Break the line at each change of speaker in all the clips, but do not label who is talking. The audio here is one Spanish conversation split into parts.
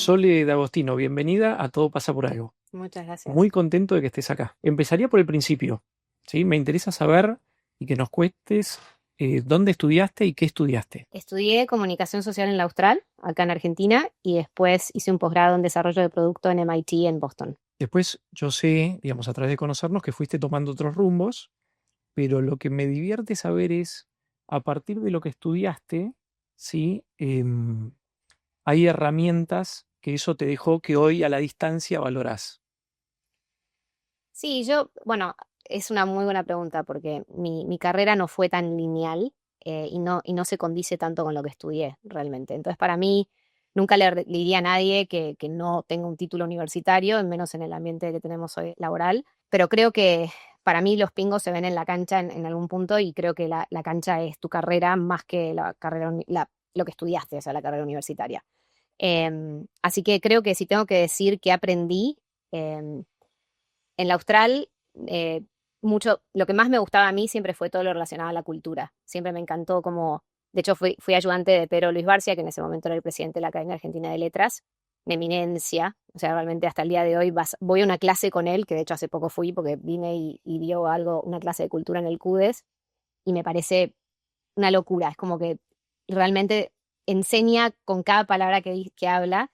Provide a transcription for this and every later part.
Sole D'Agostino, bienvenida a Todo pasa por algo.
Muchas gracias.
Muy contento de que estés acá. Empezaría por el principio, ¿sí? Me interesa saber y que nos cuentes dónde estudiaste y qué estudiaste.
Estudié comunicación social en la Austral, acá en Argentina, y después hice un posgrado en desarrollo de producto en MIT en Boston.
Después yo sé, digamos, a través de conocernos, que fuiste tomando otros rumbos, pero lo que me divierte saber es, a partir de lo que estudiaste, ¿sí? Hay herramientas que eso te dejó que hoy a la distancia valorás.
Sí, bueno, es una muy buena pregunta porque mi carrera no fue tan lineal y no se condice tanto con lo que estudié realmente. Entonces, para mí, nunca le diría a nadie que no tenga un título universitario, menos en el ambiente que tenemos hoy laboral. Pero creo que para mí los pingos se ven en la cancha en algún punto y creo que la cancha es tu carrera más que la carrera, lo que estudiaste, o sea, la carrera universitaria. Así que creo que si tengo que decir que aprendí, em, en la Austral, eh, lo que más me gustaba a mí siempre fue todo lo relacionado a la cultura. Siempre me encantó como, de hecho fui ayudante de Pedro Luis Barcia, que en ese momento era el presidente de la Academia Argentina de Letras, una eminencia. O sea, realmente hasta el día de hoy voy a una clase con él, que de hecho hace poco fui porque vine y dio una clase de cultura en el CUDES, y me parece una locura. Es como que realmente enseña con cada palabra que habla,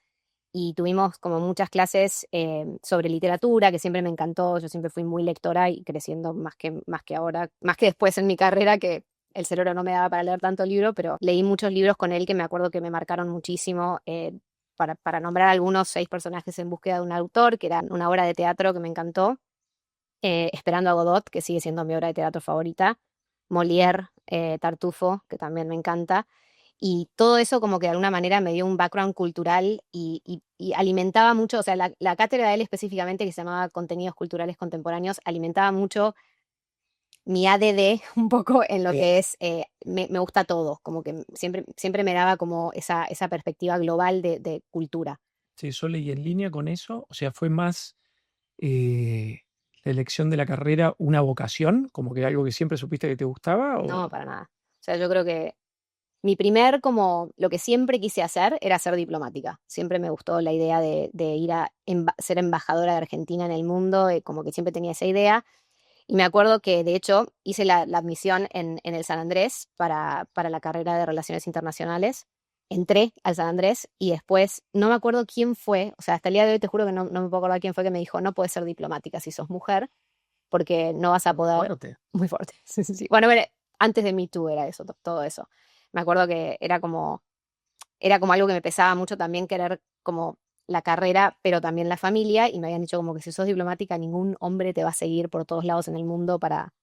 y tuvimos como muchas clases sobre literatura, que siempre me encantó. Yo siempre fui muy lectora y creciendo más que ahora, más que después en mi carrera, que el cerebro no me daba para leer tanto libro, pero leí muchos libros con él que me acuerdo que me marcaron muchísimo. Para nombrar algunos, 6 personajes en búsqueda de un autor, que era una obra de teatro que me encantó. Esperando a Godot, que sigue siendo mi obra de teatro favorita. Molière, Tartufo, que también me encanta. Y todo eso como que de alguna manera me dio un background cultural y alimentaba mucho, o sea, la cátedra de él específicamente, que se llamaba Contenidos Culturales Contemporáneos, alimentaba mucho mi ADD un poco en lo
Sí.
que es, me gusta todo, como que siempre me daba como esa perspectiva global de cultura.
Sí, Sole, y en línea con eso, o sea, fue más eh, la elección de la carrera una vocación, como que algo que siempre supiste que te gustaba,
No,
o
para nada. O sea, yo creo que como lo que siempre quise hacer era ser diplomática. Siempre me gustó la idea de ir a ser embajadora de Argentina en el mundo, como que siempre tenía esa idea. Y me acuerdo que, de hecho, hice la admisión en el San Andrés para la carrera de Relaciones Internacionales. Entré al San Andrés y después, no me acuerdo quién fue, o sea, hasta el día de hoy te juro que no me puedo acordar quién fue que me dijo, no puedes ser diplomática si sos mujer, porque no vas a poder.
fuerte.
Muy fuerte. Sí, sí, sí. Bueno, a ver, antes de Me Too era eso, todo eso. Me acuerdo que era como algo que me pesaba mucho también querer como la carrera, pero también la familia, y me habían dicho como que si sos diplomática, ningún hombre te va a seguir por todos lados en el mundo
Para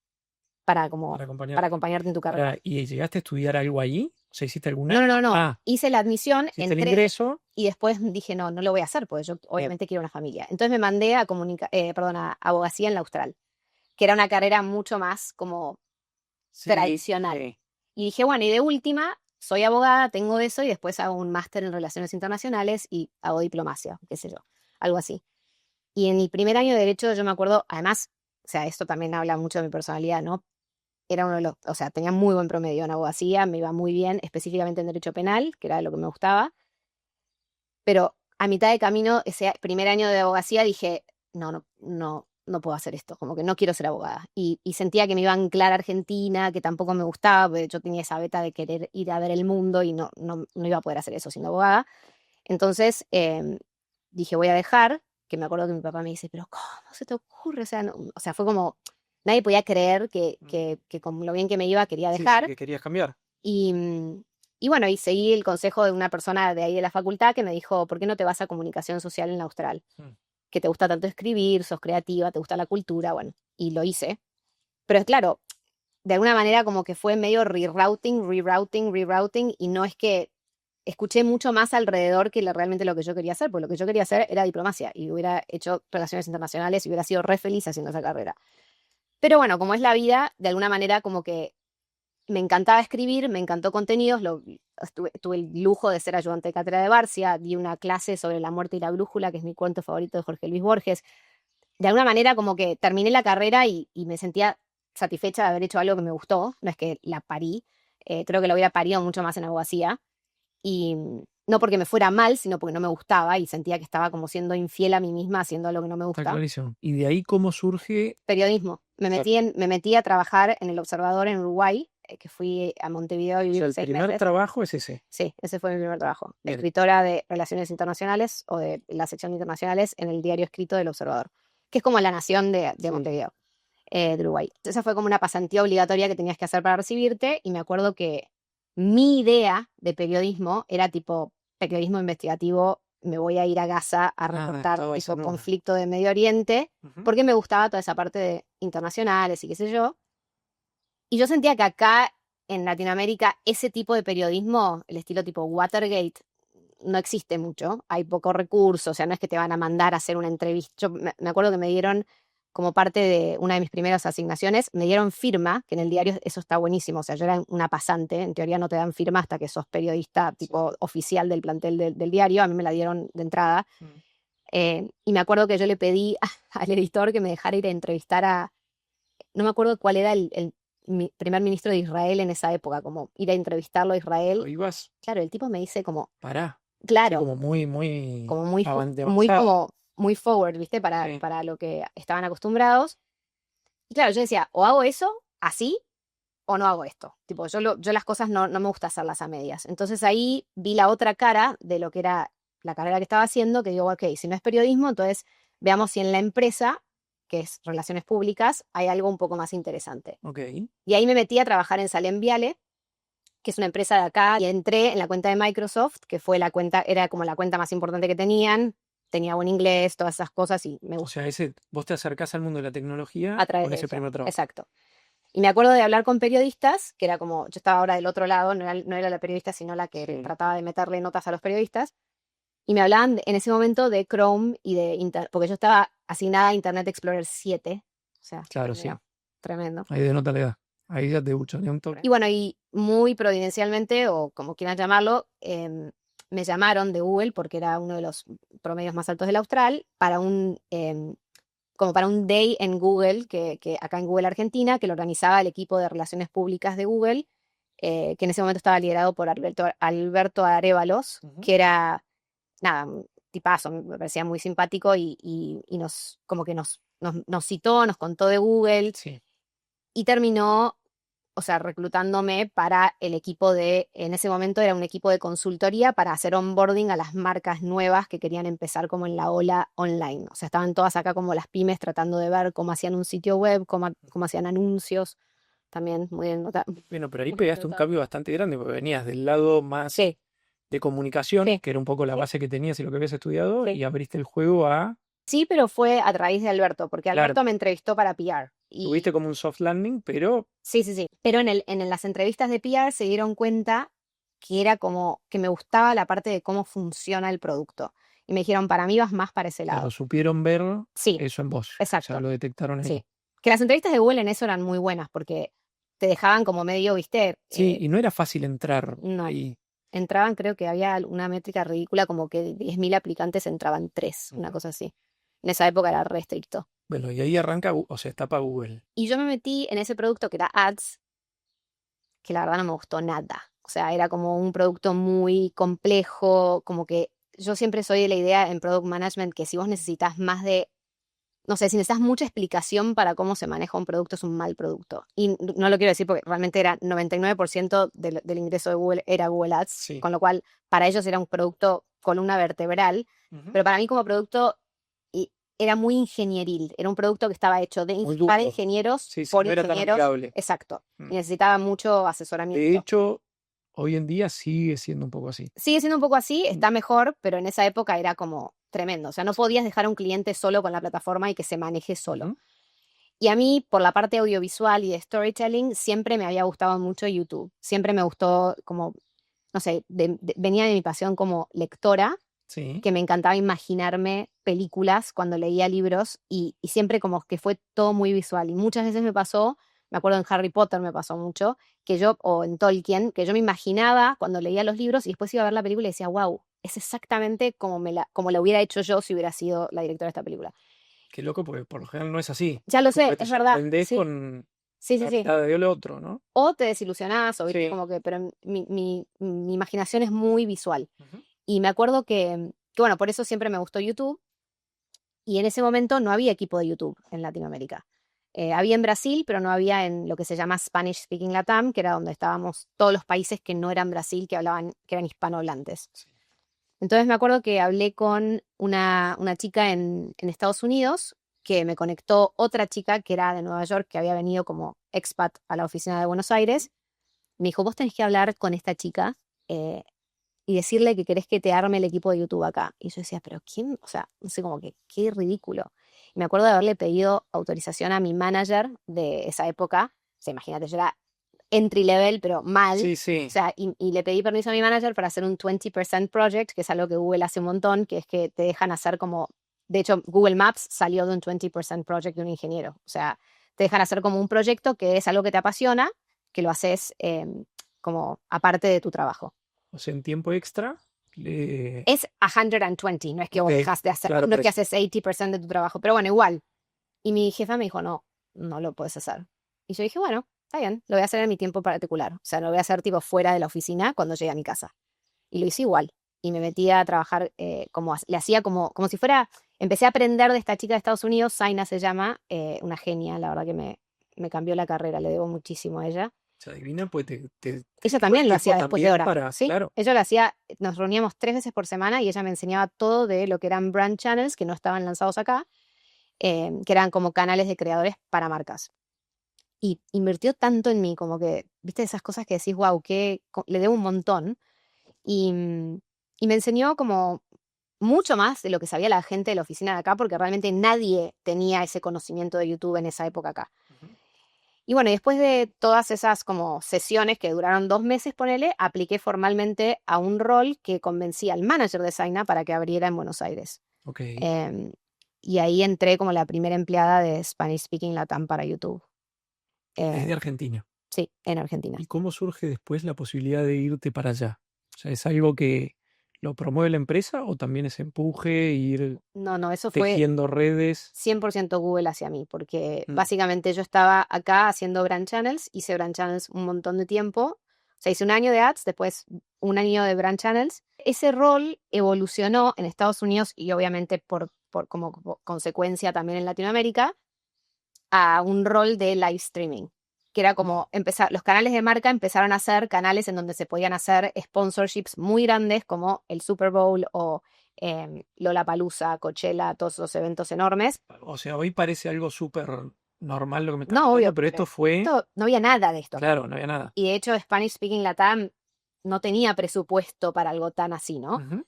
para
acompañarte.
acompañarte en tu carrera.
¿Y llegaste a estudiar algo allí? O sea, ¿hiciste
No,
alguna?
no, no, no.
Ah,
Hice la admisión,
hiciste el
entré
ingreso.
y después dije, no, no lo voy a hacer, porque yo
Bien.
obviamente quiero una familia. Entonces me mandé a abogacía en la Austral, que era una carrera mucho más como
Sí,
tradicional.
sí.
Y dije, bueno, y de última, soy abogada, tengo eso, y después hago un máster en relaciones internacionales y hago diplomacia, qué sé yo, algo así. Y en mi primer año de derecho, yo me acuerdo, además, o sea, esto también habla mucho de mi personalidad, ¿no? Era uno de los, o sea, tenía muy buen promedio en abogacía, me iba muy bien, específicamente en derecho penal, que era lo que me gustaba, pero a mitad de camino, ese primer año de abogacía, dije, no, no, no, no puedo hacer esto, como que no quiero ser abogada. Y sentía que me iba a anclar a Argentina, que tampoco me gustaba, porque yo tenía esa beta de querer ir a ver el mundo y no iba a poder hacer eso siendo abogada. Entonces dije, voy a dejar, que me acuerdo que mi papá me dice, pero ¿cómo se te ocurre? O sea, o sea, fue como, nadie podía creer
Mm.
que con lo bien que me iba quería
Sí, sí,
dejar.
que querías cambiar.
Y, y bueno, y seguí el consejo de una persona de ahí de la facultad que me dijo, ¿por qué no te vas a comunicación social en la Austral?
Mm.
Que te gusta tanto escribir, sos creativa, te gusta la cultura, bueno, y lo hice. Pero es claro, de alguna manera como que fue medio rerouting, y no es que escuché mucho más alrededor que realmente lo que yo quería hacer, porque lo que yo quería hacer era diplomacia y hubiera hecho relaciones internacionales y hubiera sido re feliz haciendo esa carrera. Pero bueno, como es la vida, de alguna manera como que me encantaba escribir, me encantó contenidos, tuve el lujo de ser ayudante de cátedra de Barcia, di una clase sobre La muerte y la brújula, que es mi cuento favorito de Jorge Luis Borges. De alguna manera como que terminé la carrera y me sentía satisfecha de haber hecho algo que me gustó, no es que la parí, creo que lo hubiera parido mucho más en abogacía. y no porque me fuera mal, sino porque no me gustaba y sentía que estaba como siendo infiel a mí misma haciendo algo que no me
Está
gusta.
clarísimo. Y de ahí cómo surge.
Periodismo. Me metí a trabajar en El Observador en Uruguay, que fui a Montevideo a
O
vivir
sea, el
6
primer
meses.
trabajo es ese.
Sí, ese fue mi primer trabajo.
Bien.
Escritora de Relaciones Internacionales o de la sección de internacionales en el diario escrito del Observador, que es como La Nación de
Sí.
Montevideo, de Uruguay. Esa fue como una pasantía obligatoria que tenías que hacer para recibirte y me acuerdo que mi idea de periodismo era tipo periodismo investigativo, me voy a ir a Gaza a reportar
estabas
tipo
en una.
conflicto de Medio Oriente,
Ujú.
porque me gustaba toda esa parte de internacionales y qué sé yo. Y yo sentía que acá en Latinoamérica ese tipo de periodismo, el estilo tipo Watergate, no existe mucho. Hay poco recurso, o sea, no es que te van a mandar a hacer una entrevista. Yo me acuerdo que me dieron, como parte de una de mis primeras asignaciones, me dieron firma, que en el diario eso está buenísimo. O sea, yo era una pasante, en teoría no te dan firma hasta que sos periodista tipo oficial del plantel del diario. A mí me la dieron de entrada. Y me acuerdo que yo le pedí al editor que me dejara ir a entrevistar a, no me acuerdo cuál era el primer ministro de Israel en esa época, como ir a entrevistarlo a Israel.
Ibas,
Claro, el tipo me dice como,
pará. Sí,
claro,
como muy
como muy, muy
avanzado.
como muy forward, ¿viste?
Sí.
Para lo que estaban acostumbrados. Y claro, yo decía, o hago eso así o no hago esto. Tipo, yo las cosas no me gusta hacerlas a medias. Entonces ahí vi la otra cara de lo que era la carrera que estaba haciendo, que digo, ok, si no es periodismo, entonces veamos si en la empresa, que es relaciones públicas, hay algo un poco más interesante.
Ok.
Y ahí me metí a trabajar en Salem Viale, que es una empresa de acá, y entré en la cuenta de Microsoft, que fue la cuenta, era como la cuenta más importante que tenían, tenía buen inglés, todas esas cosas, y me
O
gustó
sea, vos te acercás al mundo de la tecnología
a través
con
de
ese
eso.
primer trabajo.
Exacto. Y me acuerdo de hablar con periodistas, que era como, yo estaba ahora del otro lado, no era la periodista, sino la que
Sí.
trataba de meterle notas a los periodistas, y me hablaban en ese momento de Chrome y porque yo estaba asignada a Internet Explorer 7, o sea,
Claro, sí.
mira, tremendo.
Ahí denota la edad. Ahí ya te buchoneé un toque.
Y bueno, y muy providencialmente, o como quieran llamarlo, me llamaron de Google porque era uno de los promedios más altos del Austral para como para un day en Google, que acá en Google Argentina, que lo organizaba el equipo de relaciones públicas de Google, que en ese momento estaba liderado por Alberto Arévalos, que era, nada, un tipazo, me parecía muy simpático y como que nos citó, nos contó de Google
Sí.
y terminó, o sea, reclutándome para el equipo en ese momento era un equipo de consultoría para hacer onboarding a las marcas nuevas que querían empezar como en la ola online. O sea, estaban todas acá como las pymes tratando de ver cómo hacían un sitio web, cómo hacían anuncios. También muy bien
Bueno, pero ahí pegaste un cambio bastante grande porque venías del lado más
Sí,
de comunicación,
sí,
que era un poco la
sí,
base que tenías y lo que habías estudiado,
sí.
y abriste el juego a.
Sí, pero fue a través de Alberto, porque
Claro,
Alberto me entrevistó para PR.
tuviste como un soft landing, pero
Sí, sí, sí. Pero en las entrevistas de PR se dieron cuenta que era como que me gustaba la parte de cómo funciona el producto. Y me dijeron, para mí vas más para ese
claro,
lado.
supieron ver
Sí,
eso en vos. O sea,
exacto.
lo detectaron ahí.
Sí. Que las entrevistas de Google en eso eran muy buenas porque te dejaban como medio, viste,
Sí, y no era fácil entrar
no.
ahí.
Entraban, creo que había una métrica ridícula, como que de 10.000 aplicantes entraban 3, una
Ujú.
cosa así. En esa época era re estricto.
Bueno, y ahí arranca, o sea, etapa Google.
Y yo me metí en ese producto que era Ads, que la verdad no me gustó nada. O sea, era como un producto muy complejo, como que yo siempre soy de la idea en Product Management que si vos necesitas más de, no sé, si necesitas mucha explicación para cómo se maneja un producto, es un mal producto. Y no lo quiero decir porque realmente era 99% del ingreso de Google era Google Ads,
Sí.
con lo cual para ellos era un producto columna vertebral,
Ujú.
pero para mí como producto era muy ingenieril, era un producto que estaba hecho
Muy
para
duro.
ingenieros,
Sí, sí,
por
no era tan
ingenieros,
amigable.
exacto,
Mm.
y necesitaba mucho
De
asesoramiento.
hecho, hoy en día sigue siendo un poco así.
Sigue siendo un poco así,
Mm.
está mejor, pero en esa época era como tremendo. O sea, no podías dejar a un cliente solo con la plataforma y que se maneje solo.
Ujú.
Y a mí, por la parte audiovisual y de storytelling, siempre me había gustado mucho YouTube. Siempre me gustó como, no sé, venía de mi pasión como lectora,
Sí.
que me encantaba imaginarme películas cuando leía libros y siempre como que fue todo muy visual. Y muchas veces me pasó, me acuerdo en Harry Potter me pasó mucho, o en Tolkien, que yo me imaginaba cuando leía los libros y después iba a ver la película y decía, wow, es exactamente como la hubiera hecho yo si hubiera sido la directora de esta película.
Qué loco, porque por lo general no es así.
Ya lo
Como
sé,
que te
es verdad,
sorprendés
sí.
con.
Sí, sí, sí.
La dio el otro, ¿no?
O te desilusionás, o viste,
Sí.
como que, pero mi imaginación es muy visual.
Ujú.
Y me acuerdo que, bueno, por eso siempre me gustó YouTube. Y en ese momento no había equipo de YouTube en Latinoamérica. Había en Brasil, pero no había en lo que se llama Spanish Speaking Latam, que era donde estábamos todos los países que no eran Brasil, que hablaban, que eran hispanohablantes.
Sí.
Entonces me acuerdo que hablé con una chica en Estados Unidos, que me conectó otra chica que era de Nueva York, que había venido como expat a la oficina de Buenos Aires. Me dijo, vos tenés que hablar con esta chica eh, y decirle que querés que te arme el equipo de YouTube acá. Y yo decía, pero ¿quién? O sea, no sé, como que qué ridículo. Y me acuerdo de haberle pedido autorización a mi manager de esa época. O sea, imagínate, yo era entry level, pero mal.
Sí,
O
sí.
sea, y le pedí permiso a mi manager para hacer un 20% project, que es algo que Google hace un montón, que es que te dejan hacer como, de hecho, Google Maps salió de un 20% project de un ingeniero. O sea, te dejan hacer como un proyecto que es algo que te apasiona, que lo haces como aparte de tu trabajo.
O sea, en tiempo extra.
Es 120, no es que
Ok,
vos dejas de hacer,
claro,
no es
por
que
eso.
haces 80% de tu trabajo, pero bueno, igual. Y mi jefa me dijo, no, no lo puedes hacer. Y yo dije, bueno, está bien, lo voy a hacer en mi tiempo particular. O sea, lo voy a hacer tipo fuera de la oficina cuando llegue a mi casa. Y lo hice igual. Y me metí a trabajar como, le hacía como si fuera, empecé a aprender de esta chica de Estados Unidos, Zaina se llama, una genia, la verdad que me cambió la carrera, le debo muchísimo a ella.
Se adivina, pues te
Ella
dio el
también lo
equipo
hacía después de
también
hora,
para,
¿sí?
claro.
Ella lo hacía, nos reuníamos 3 veces por semana y ella me enseñaba todo de lo que eran brand channels que no estaban lanzados acá, que eran como canales de creadores para marcas. Y invirtió tanto en mí, como que, viste, esas cosas que decís, wow, que le debo un montón. Y me enseñó como mucho más de lo que sabía la gente de la oficina de acá, porque realmente nadie tenía ese conocimiento de YouTube en esa época acá.
Ujú.
Y bueno, y después de todas esas como sesiones que duraron 2 meses, ponele, apliqué formalmente a un rol que convencí al manager de Zaina para que abriera en Buenos Aires.
Ok.
Em, y ahí entré como la primera empleada de Spanish Speaking Latam para YouTube.
Desde
Eh,
Argentina.
sí, en Argentina.
¿Y cómo surge después la posibilidad de irte para allá? O sea, ¿es algo que lo promueve la empresa o también es empuje, ir
No, no, eso fue
tejiendo redes?
100% Google hacia mí, porque
Mm.
básicamente yo estaba acá haciendo brand channels, hice brand channels un montón de tiempo, o sea, hice un año de ads, después un año de brand channels. Ese rol evolucionó en Estados Unidos y obviamente por como consecuencia también en Latinoamérica a un rol de live streaming, que era como empezar, los canales de marca empezaron a ser canales en donde se podían hacer sponsorships muy grandes como el Super Bowl o Lollapalooza, Coachella, todos esos eventos enormes.
O sea, hoy parece algo súper normal lo que me estás
No,
contando,
obvio,
pero
pero
esto fue,
esto, no había nada de esto acá.
claro, no había nada.
Y de hecho, Spanish Speaking Latam no tenía presupuesto para algo tan así, ¿no?
Ujú.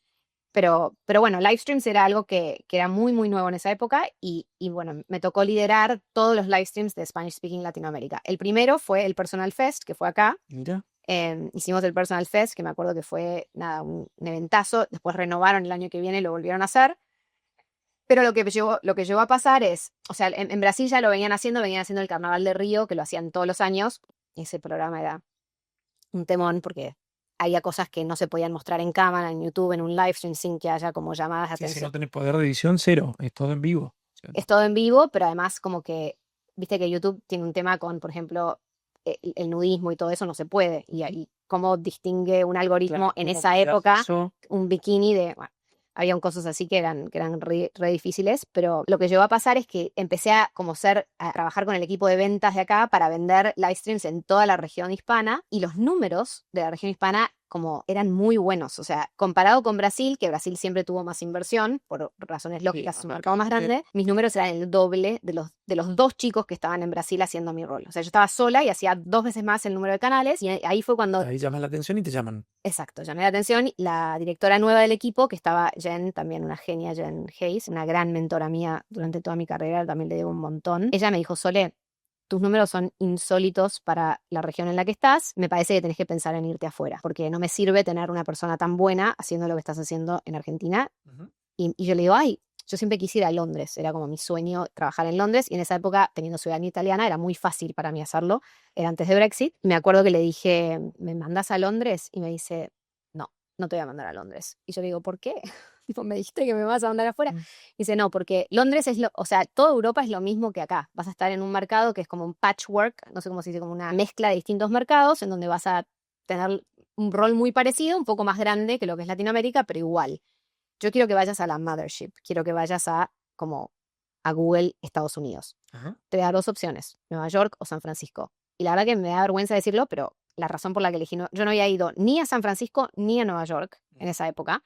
Pero bueno, live streams era algo que era muy, muy nuevo en esa época y bueno, me tocó liderar todos los live streams de Spanish Speaking Latinoamérica. El primero fue el Personal Fest, que fue acá.
Mira,
Hicimos el Personal Fest, que me acuerdo que fue, nada, un eventazo. Después renovaron el año que viene y lo volvieron a hacer. Pero lo que llegó a pasar es, o sea, en Brasil ya lo venían haciendo el Carnaval de Río, que lo hacían todos los años. Ese programa era un temón porque había cosas que no se podían mostrar en cámara, en YouTube, en un live stream, sin que haya como llamadas de
sí, si
atención.
no tenés poder de edición, cero, es todo en vivo. O sea,
Es todo en vivo, pero además como que, viste que YouTube tiene un tema con, por ejemplo, el nudismo y todo eso no se puede. Y ahí, ¿cómo distingue un
claro,
algoritmo en
¿cómo
esa
cuidás
época
eso?
un bikini de... Bueno, habían cosas así que eran re difíciles, pero lo que llegó a pasar es que empecé a trabajar con el equipo de ventas de acá para vender live streams en toda la región hispana y los números de la región hispana como eran muy buenos, o sea, comparado con Brasil, que Brasil siempre tuvo más inversión, por razones
Sí,
lógicas, es
más
un mercado más
marcante.
grande, mis números eran el doble de los dos chicos que estaban en Brasil haciendo mi rol. O sea, yo estaba sola y hacía 2 veces más el número de canales y ahí fue cuando
Ahí llamas la atención y te llaman.
exacto, llamé la atención. La directora nueva del equipo, que estaba Jen, también una genia, Jen Hayes, una gran mentora mía durante toda mi carrera, también le debo un montón. Ella me dijo, Sole, tus números son insólitos para la región en la que estás, me parece que tenés que pensar en irte afuera, porque no me sirve tener una persona tan buena haciendo lo que estás haciendo en Argentina.
Ujú.
Y yo le digo, ay, yo siempre quise ir a Londres, era como mi sueño trabajar en Londres y en esa época, teniendo ciudadanía italiana, era muy fácil para mí hacerlo, era antes de Brexit. Me acuerdo que le dije, ¿me mandas a Londres? Y me dice, no, no te voy a mandar a Londres. Y yo le digo, ¿por qué? Tipo, me dijiste que me vas a mandar afuera.
Mm.
Dice, no, porque Londres es o sea, toda Europa es lo mismo que acá. Vas a estar en un mercado que es como un patchwork, no sé cómo se dice, como una mezcla de distintos mercados en donde vas a tener un rol muy parecido, un poco más grande que lo que es Latinoamérica, pero igual. Yo quiero que vayas a la mothership, quiero que vayas a Google Estados Unidos.
Ajá.
Te voy a dar 2 opciones, Nueva York o San Francisco. Y la verdad que me da vergüenza decirlo, pero la razón por la que elegí, yo no había ido ni a San Francisco ni a Nueva York en esa época.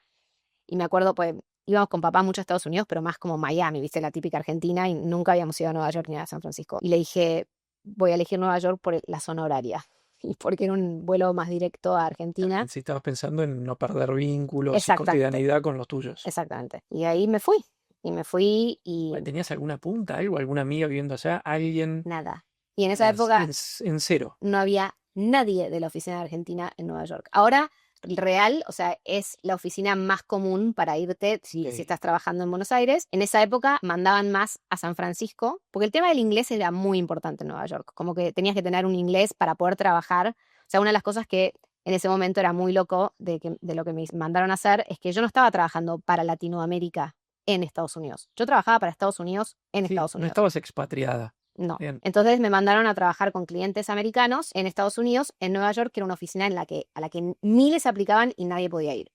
Y me acuerdo, pues, íbamos con papá mucho a Estados Unidos, pero más como Miami, viste, la típica Argentina, y nunca habíamos ido a Nueva York ni a San Francisco. Y le dije, voy a elegir Nueva York por la zona horaria. Y porque era un vuelo más directo a Argentina.
Si estabas pensando en no perder vínculos y
Exactamente,
cotidianeidad con los tuyos.
exactamente. Y ahí me fui. Y me fui y
¿Tenías alguna punta, algo, alguna amiga viviendo allá? ¿Alguien?
nada. Y en esa época
En cero.
no había nadie de la oficina de Argentina en Nueva York. Ahora, real, o sea, es la oficina más común para irte si
Ok.
estás trabajando en Buenos Aires. En esa época mandaban más a San Francisco, porque el tema del inglés era muy importante en Nueva York. Como que tenías que tener un inglés para poder trabajar. O sea, una de las cosas que en ese momento era muy loco de lo que me mandaron a hacer es que yo no estaba trabajando para Latinoamérica en Estados Unidos. Yo trabajaba para Estados Unidos en
Sí,
Estados
no
Unidos.
estabas expatriada.
No.
Bien.
Entonces me mandaron a trabajar con clientes americanos en Estados Unidos, en Nueva York, que era una oficina a la que miles aplicaban y nadie podía ir.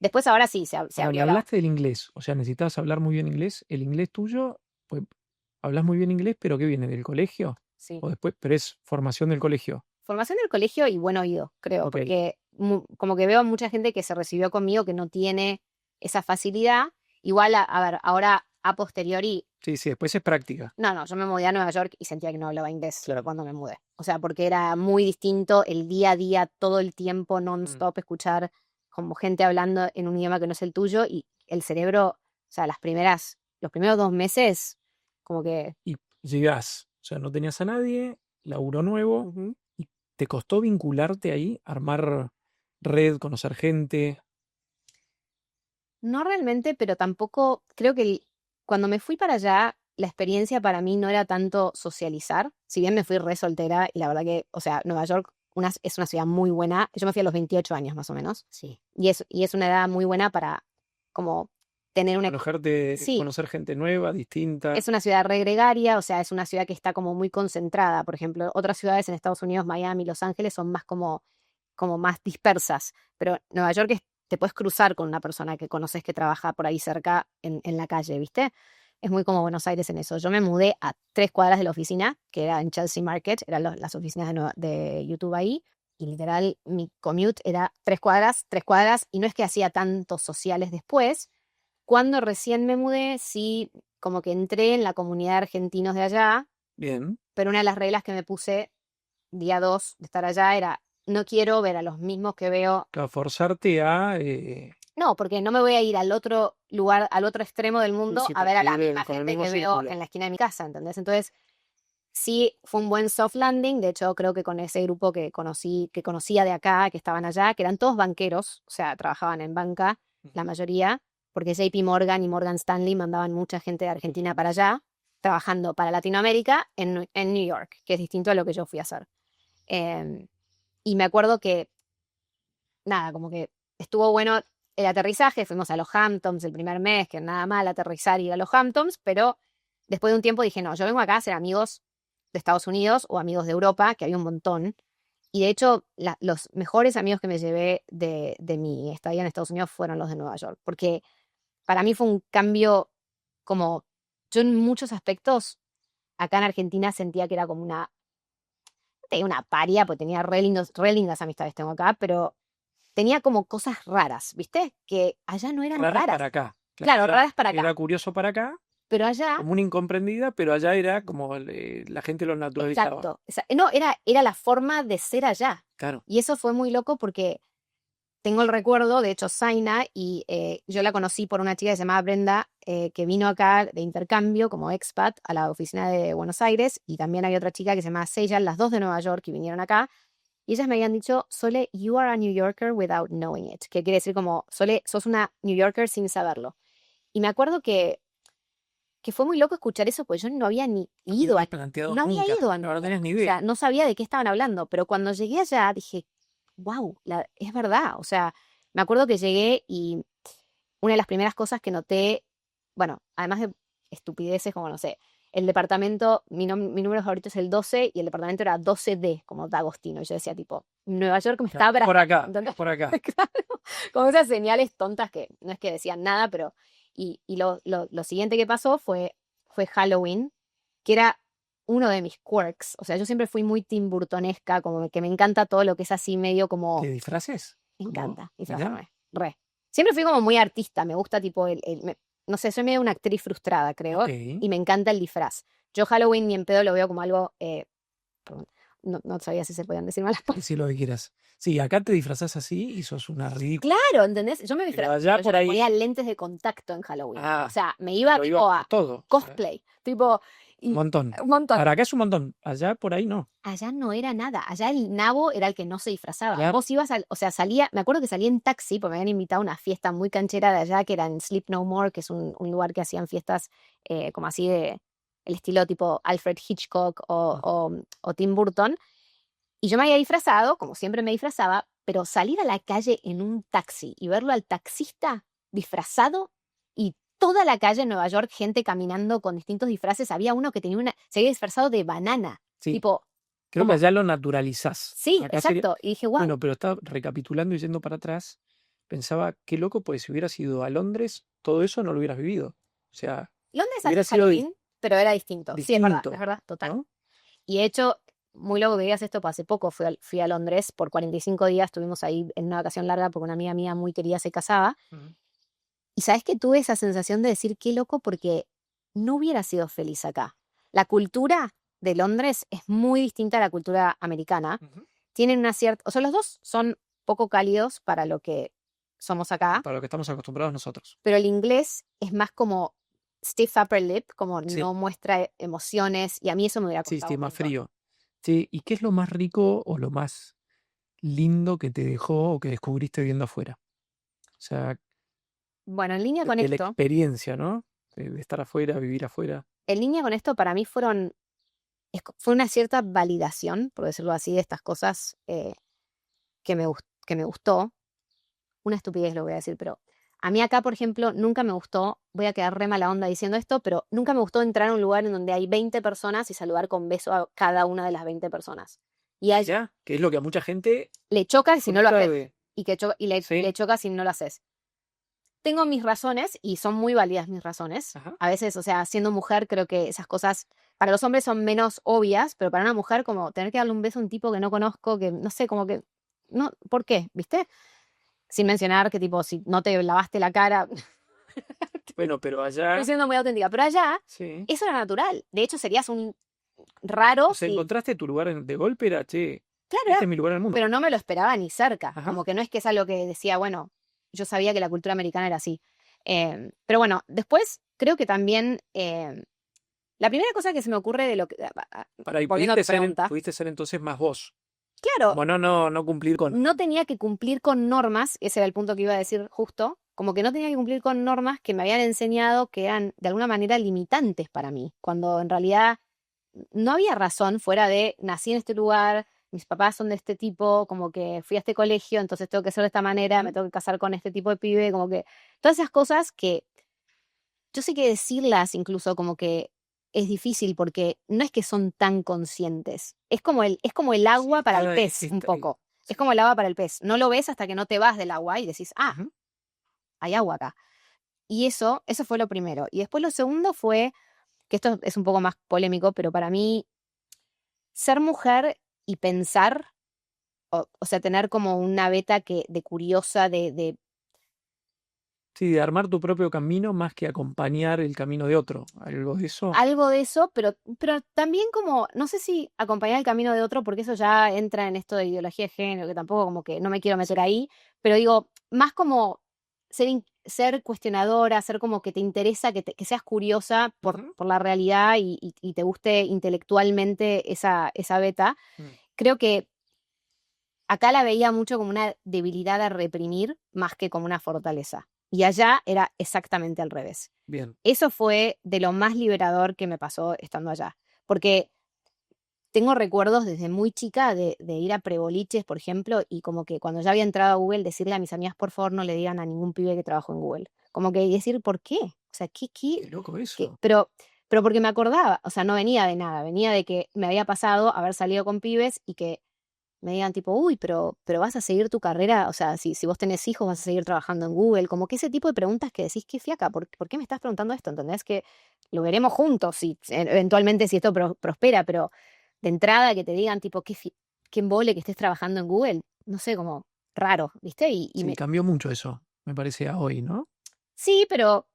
Después ahora sí, se
Ahora, me
abrió
hablaste del inglés, o sea, necesitabas hablar muy bien inglés. El inglés tuyo, pues, hablas muy bien inglés, pero ¿qué viene? ¿Del colegio?
Sí.
O después, pero es formación del colegio.
Formación del colegio y buen oído, creo,
Ok.
porque como que veo mucha gente que se recibió conmigo que no tiene esa facilidad. Igual, a ver, ahora a posteriori,
Sí, después es práctica.
no, yo me mudé a Nueva York y sentía que no hablaba inglés
Claro.
cuando me mudé. O sea, porque era muy distinto el día a día, todo el tiempo, non-stop, escuchar como gente hablando en un idioma que no es el tuyo y el cerebro, o sea, los primeros 2 meses, como que...
Y llegás, o sea, no tenías a nadie, laburo nuevo,
Ujú.
y te costó vincularte ahí, armar red, conocer gente.
No realmente, pero tampoco, creo que cuando me fui para allá, la experiencia para mí no era tanto socializar, si bien me fui re soltera y la verdad que, o sea, Nueva York es una ciudad muy buena, yo me fui a los 28 años más o menos,
Sí.
y es una edad muy buena para como tener una... Sí,
Conocer gente nueva, distinta.
es una ciudad re gregaria, o sea, es una ciudad que está como muy concentrada, por ejemplo, otras ciudades en Estados Unidos, Miami, Los Ángeles, son más como más dispersas, pero Nueva York te puedes cruzar con una persona que conoces que trabaja por ahí cerca en la calle, ¿viste? Es muy como Buenos Aires en eso. Yo me mudé a 3 cuadras de la oficina, que era en Chelsea Market, eran las oficinas de YouTube ahí, y literal mi commute era 3 cuadras, y no es que hacía tantos sociales después. Cuando recién me mudé, sí, como que entré en la comunidad de argentinos de allá,
Bien.
pero una de las reglas que me puse día 2 de estar allá era, no quiero ver a los mismos que veo.
Claro, forzarte a...
No, porque no me voy a ir al otro lugar, al otro extremo del mundo
sí,
a ver a la
vivir
misma
con el
gente
mismo
que veo
círculo.
en la esquina de mi casa, ¿entendés? Entonces, sí, fue un buen soft landing. De hecho, creo que con ese grupo que conocía de acá, que estaban allá, que eran todos banqueros, o sea, trabajaban en banca, la mayoría, porque JP Morgan y Morgan Stanley mandaban mucha gente de Argentina para allá, trabajando para Latinoamérica en New York, que es distinto a lo que yo fui a hacer. Y me acuerdo que, nada, como que estuvo bueno el aterrizaje, fuimos a los Hamptons el primer mes, que nada mal aterrizar y ir a los Hamptons, pero después de un tiempo dije, no, yo vengo acá a ser amigos de Estados Unidos o amigos de Europa, que había un montón. Y de hecho, los mejores amigos que me llevé de mi estadía en Estados Unidos fueron los de Nueva York, porque para mí fue un cambio como, yo en muchos aspectos, acá en Argentina sentía que era como una paria, porque tenía re lindas amistades tengo acá, pero tenía como cosas raras, ¿viste? Que allá no eran
Raras
raras.
para acá.
Claro, raras para acá.
Era curioso para acá,
Pero allá,
como una incomprendida, pero allá era como la gente lo naturalizaba.
exacto. No, era la forma de ser allá.
Claro.
Y eso fue muy loco porque tengo el recuerdo, de hecho, Zaina, y yo la conocí por una chica que se llamaba Brenda, que vino acá de intercambio como expat a la oficina de Buenos Aires, y también había otra chica que se llamaba Seyal, las dos de Nueva York, y vinieron acá. Y ellas me habían dicho, Sole, you are a New Yorker without knowing it. Que quiere decir como, Sole, sos una New Yorker sin saberlo. Y me acuerdo que fue muy loco escuchar eso, pues yo no había ni ido
planteado
no había
nunca.
ido a
No,
New
no tenías
York.
ni
O sea,
idea.
no sabía de qué estaban hablando. Pero cuando llegué allá dije, wow, es verdad. O sea, Me acuerdo que llegué y una de las primeras cosas que noté, bueno, además de estupideces como, no sé, el departamento, mi número favorito es el 12 y el departamento era 12D, como D'Agostino. Y yo decía, tipo, Nueva York me está
Por
abrazando.
acá,
¿Entendés?
por acá.
Claro, como esas señales tontas que no es que decían nada, pero... Y lo siguiente que pasó fue Halloween, que era uno de mis quirks. O sea, yo siempre fui muy Tim Burtonesca, como que me encanta todo lo que es así medio como...
¿Te disfraces?
Me
Como,
encanta
mirá,
disfrazarme, re. Siempre fui como muy artista, me gusta tipo no sé, soy medio una actriz frustrada,
ok.
creo, y me encanta el disfraz. Yo Halloween ni en pedo lo veo como algo, perdón, no sabía si se podían decir malas palabras.
Decí lo que quieras. Sí, acá te disfrazás así y sos una ridícula.
Claro, ¿entendés? Yo me
Pero
disfrazaba,
allá
pero yo
por
me
ahí,
ponía lentes de contacto en Halloween. O
ah,
sea, me iba
pero ibas
tipo
por
a
todo. O sea,
cosplay, tipo,
un
y
montón.
un montón.
Para acá es un montón. Allá por ahí no.
Allá no era nada, allá el nabo era el que no se disfrazaba.
Claro.
Vos ibas o sea, me acuerdo que salí en taxi, porque me habían invitado a una fiesta muy canchera de allá, que era en Sleep No More, que es un lugar que hacían fiestas como así de, el estilo tipo Alfred Hitchcock o Tim Burton. Y yo me había disfrazado, como siempre me disfrazaba, pero salir a la calle en un taxi y verlo al taxista disfrazado y toda la calle en Nueva York, gente caminando con distintos disfraces. Había uno que se había disfrazado de banana,
Sí,
tipo,
creo que
como,
allá lo naturalizás.
sí,
Acá sería.
exacto. Y dije, wow,
Bueno, pero estaba recapitulando y yendo para atrás. Pensaba, qué loco, pues si hubieras ido a Londres, todo eso no lo hubieras vivido. O sea,
Londres hace
hubiera sido
Halloween, pero era distinto. Sí, es
distinto,
verdad, total.
¿no?
Y de hecho, muy loco que digas esto, pues hace poco fui a Londres por 45 días, estuvimos ahí en una vacación larga porque una amiga mía muy querida se casaba.
Ujú.
Y sabes que tuve esa sensación de decir, qué loco, porque no hubiera sido feliz acá. La cultura de Londres es muy distinta a la cultura americana.
Ujú.
Tienen una cierta, o sea, los dos son poco cálidos para lo que somos acá,
Para lo que estamos acostumbrados nosotros.
pero el inglés es más como stiff upper lip, como
Sí,
no muestra emociones, y a mí eso me hubiera
sí,
costado
sí,
un
más
montón.
frío. Sí, ¿y qué es lo más rico o lo más lindo que te dejó o que descubriste viviendo afuera? O sea,
Bueno, en línea con
de la
esto,
experiencia, ¿no? De estar afuera, vivir afuera.
para mí fue una cierta validación, por decirlo así, de estas cosas que me gustó. Una estupidez lo voy a decir, pero a mí acá, por ejemplo, nunca me gustó, voy a quedar re mala onda diciendo esto, pero nunca me gustó entrar a un lugar en donde hay 20 personas y saludar con beso a cada una de las 20 personas. Y a ella
Mirá, que es lo que a mucha gente
le choca si no lo
frustra
haces.
de.
Le
Sí,
choca si no lo haces. Tengo mis razones y son muy válidas mis razones.
ajá.
A veces, o sea, siendo mujer, creo que esas cosas para los hombres son menos obvias, pero para una mujer, como tener que darle un beso a un tipo que no conozco, que no sé, como que, no, ¿por qué? ¿Viste? Sin mencionar que tipo, si no te lavaste la cara,
Bueno, pero
estoy
allá,
siendo muy auténtica, pero allá
sí.
eso era natural. De hecho, serías un raro
O sea,
si,
encontraste tu lugar de golpe, era, che,
claro,
este es mi lugar en el mundo.
pero no me lo esperaba ni cerca.
Ajá.
Como que no es que es algo que decía, bueno, yo sabía que la cultura americana era así. Pero bueno, después creo que también la primera cosa que se me ocurre de lo que,
Para ahí
volviendo a tu pregunta,
pudiste ser entonces más vos.
claro,
Como no cumplir con.
no tenía que cumplir con normas, ese era el punto que iba a decir justo, como que no tenía que cumplir con normas que me habían enseñado que eran de alguna manera limitantes para mí, cuando en realidad no había razón fuera de nací en este lugar, mis papás son de este tipo, como que fui a este colegio, entonces tengo que ser de esta manera, me
Ujú.
tengo que casar con este tipo de pibe, como que todas esas cosas que yo sé que decirlas incluso como que es difícil porque no es que son tan conscientes. Es como el
Sí,
agua para el pez, un poco. Es
sí.
como el agua para el pez. No lo ves hasta que no te vas del agua y decís, ah,
Ujú.
hay agua acá. Y eso fue lo primero. Y después lo segundo fue, que esto es un poco más polémico, pero para mí, ser mujer y pensar, o sea, tener como una beta de curiosa, de
Sí, de armar tu propio camino más que acompañar el camino de otro. Algo de eso.
algo de eso, pero también como, no sé si acompañar el camino de otro, porque eso ya entra en esto de ideología de género, que tampoco como que no me quiero meter ahí, pero digo, más como ser cuestionadora, ser como que te interesa, que seas curiosa
Ujú.
por la realidad y te guste intelectualmente esa beta.
Mm.
Creo que acá la veía mucho como una debilidad a reprimir más que como una fortaleza. Y allá era exactamente al revés.
Bien.
Eso fue de lo más liberador que me pasó estando allá. Porque tengo recuerdos desde muy chica de ir a preboliches, por ejemplo, y como que cuando ya había entrado a Google, decirle a mis amigas, por favor, no le digan a ningún pibe que trabajo en Google. Como que decir, ¿por qué? O sea,
Qué loco
qué?
eso.
Pero porque me acordaba, o sea, no venía de nada, venía de que me había pasado haber salido con pibes y que me digan tipo, uy, pero vas a seguir tu carrera, o sea, si vos tenés hijos, vas a seguir trabajando en Google, como que ese tipo de preguntas que decís, qué fiaca, ¿por qué me estás preguntando esto? ¿Entendés? Que lo veremos juntos, si, eventualmente si esto prospera, pero de entrada que te digan tipo, qué embole que estés trabajando en Google, no sé, como raro, ¿viste?
Sí, cambió mucho eso, me parece, a hoy, ¿no?
Sí, pero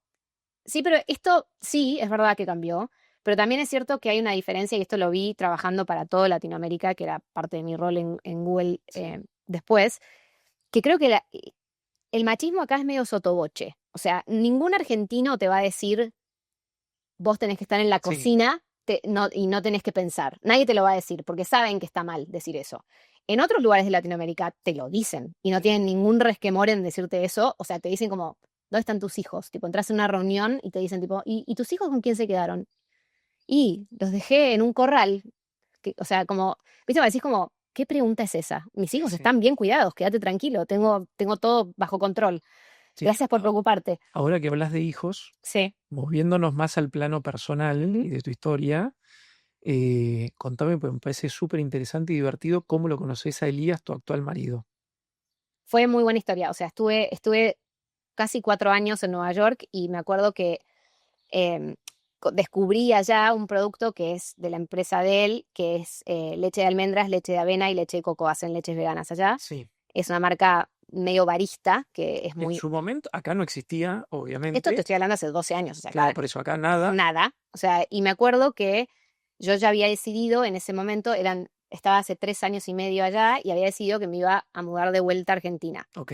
esto sí, es verdad que cambió, pero también es cierto que hay una diferencia, y esto lo vi trabajando para toda Latinoamérica, que era parte de mi rol en Google
Sí.
después, que creo que el machismo acá es medio sotoboche. O sea, ningún argentino te va a decir, vos tenés que estar en la
Sí,
cocina y no tenés que pensar. Nadie te lo va a decir, porque saben que está mal decir eso. En otros lugares de Latinoamérica te lo dicen y no tienen ningún resquemor en decirte eso. O sea, te dicen como, ¿dónde están tus hijos? Tipo, entras en una reunión y te dicen tipo, ¿y tus hijos con quién se quedaron? Y los dejé en un corral. O sea, como, ¿viste? Me decís como, ¿qué pregunta es esa? Mis hijos
sí,
están bien cuidados, quédate tranquilo, tengo todo bajo control.
sí.
Gracias por preocuparte.
Ahora que hablas de hijos,
Sí.
moviéndonos más al plano personal
Ujú.
y de tu historia, contame, pues me parece súper interesante y divertido cómo lo conoces a Elías, tu actual marido.
Fue muy buena historia. O sea, estuve casi 4 años en Nueva York y me acuerdo que em, descubrí allá un producto que es de la empresa de él, que es leche de almendras, leche de avena y leche de coco. Hacen leches veganas allá.
Sí.
Es una marca medio barista, que es
En
muy...
su momento, acá no existía,
Esto te
obviamente.
estoy hablando hace 12 años, o sea,
Claro,
acá
por eso acá nada.
nada. O sea, y me acuerdo que yo ya había decidido en ese momento, estaba hace 3 años y medio allá y había decidido que me iba a mudar de vuelta a Argentina.
Ok.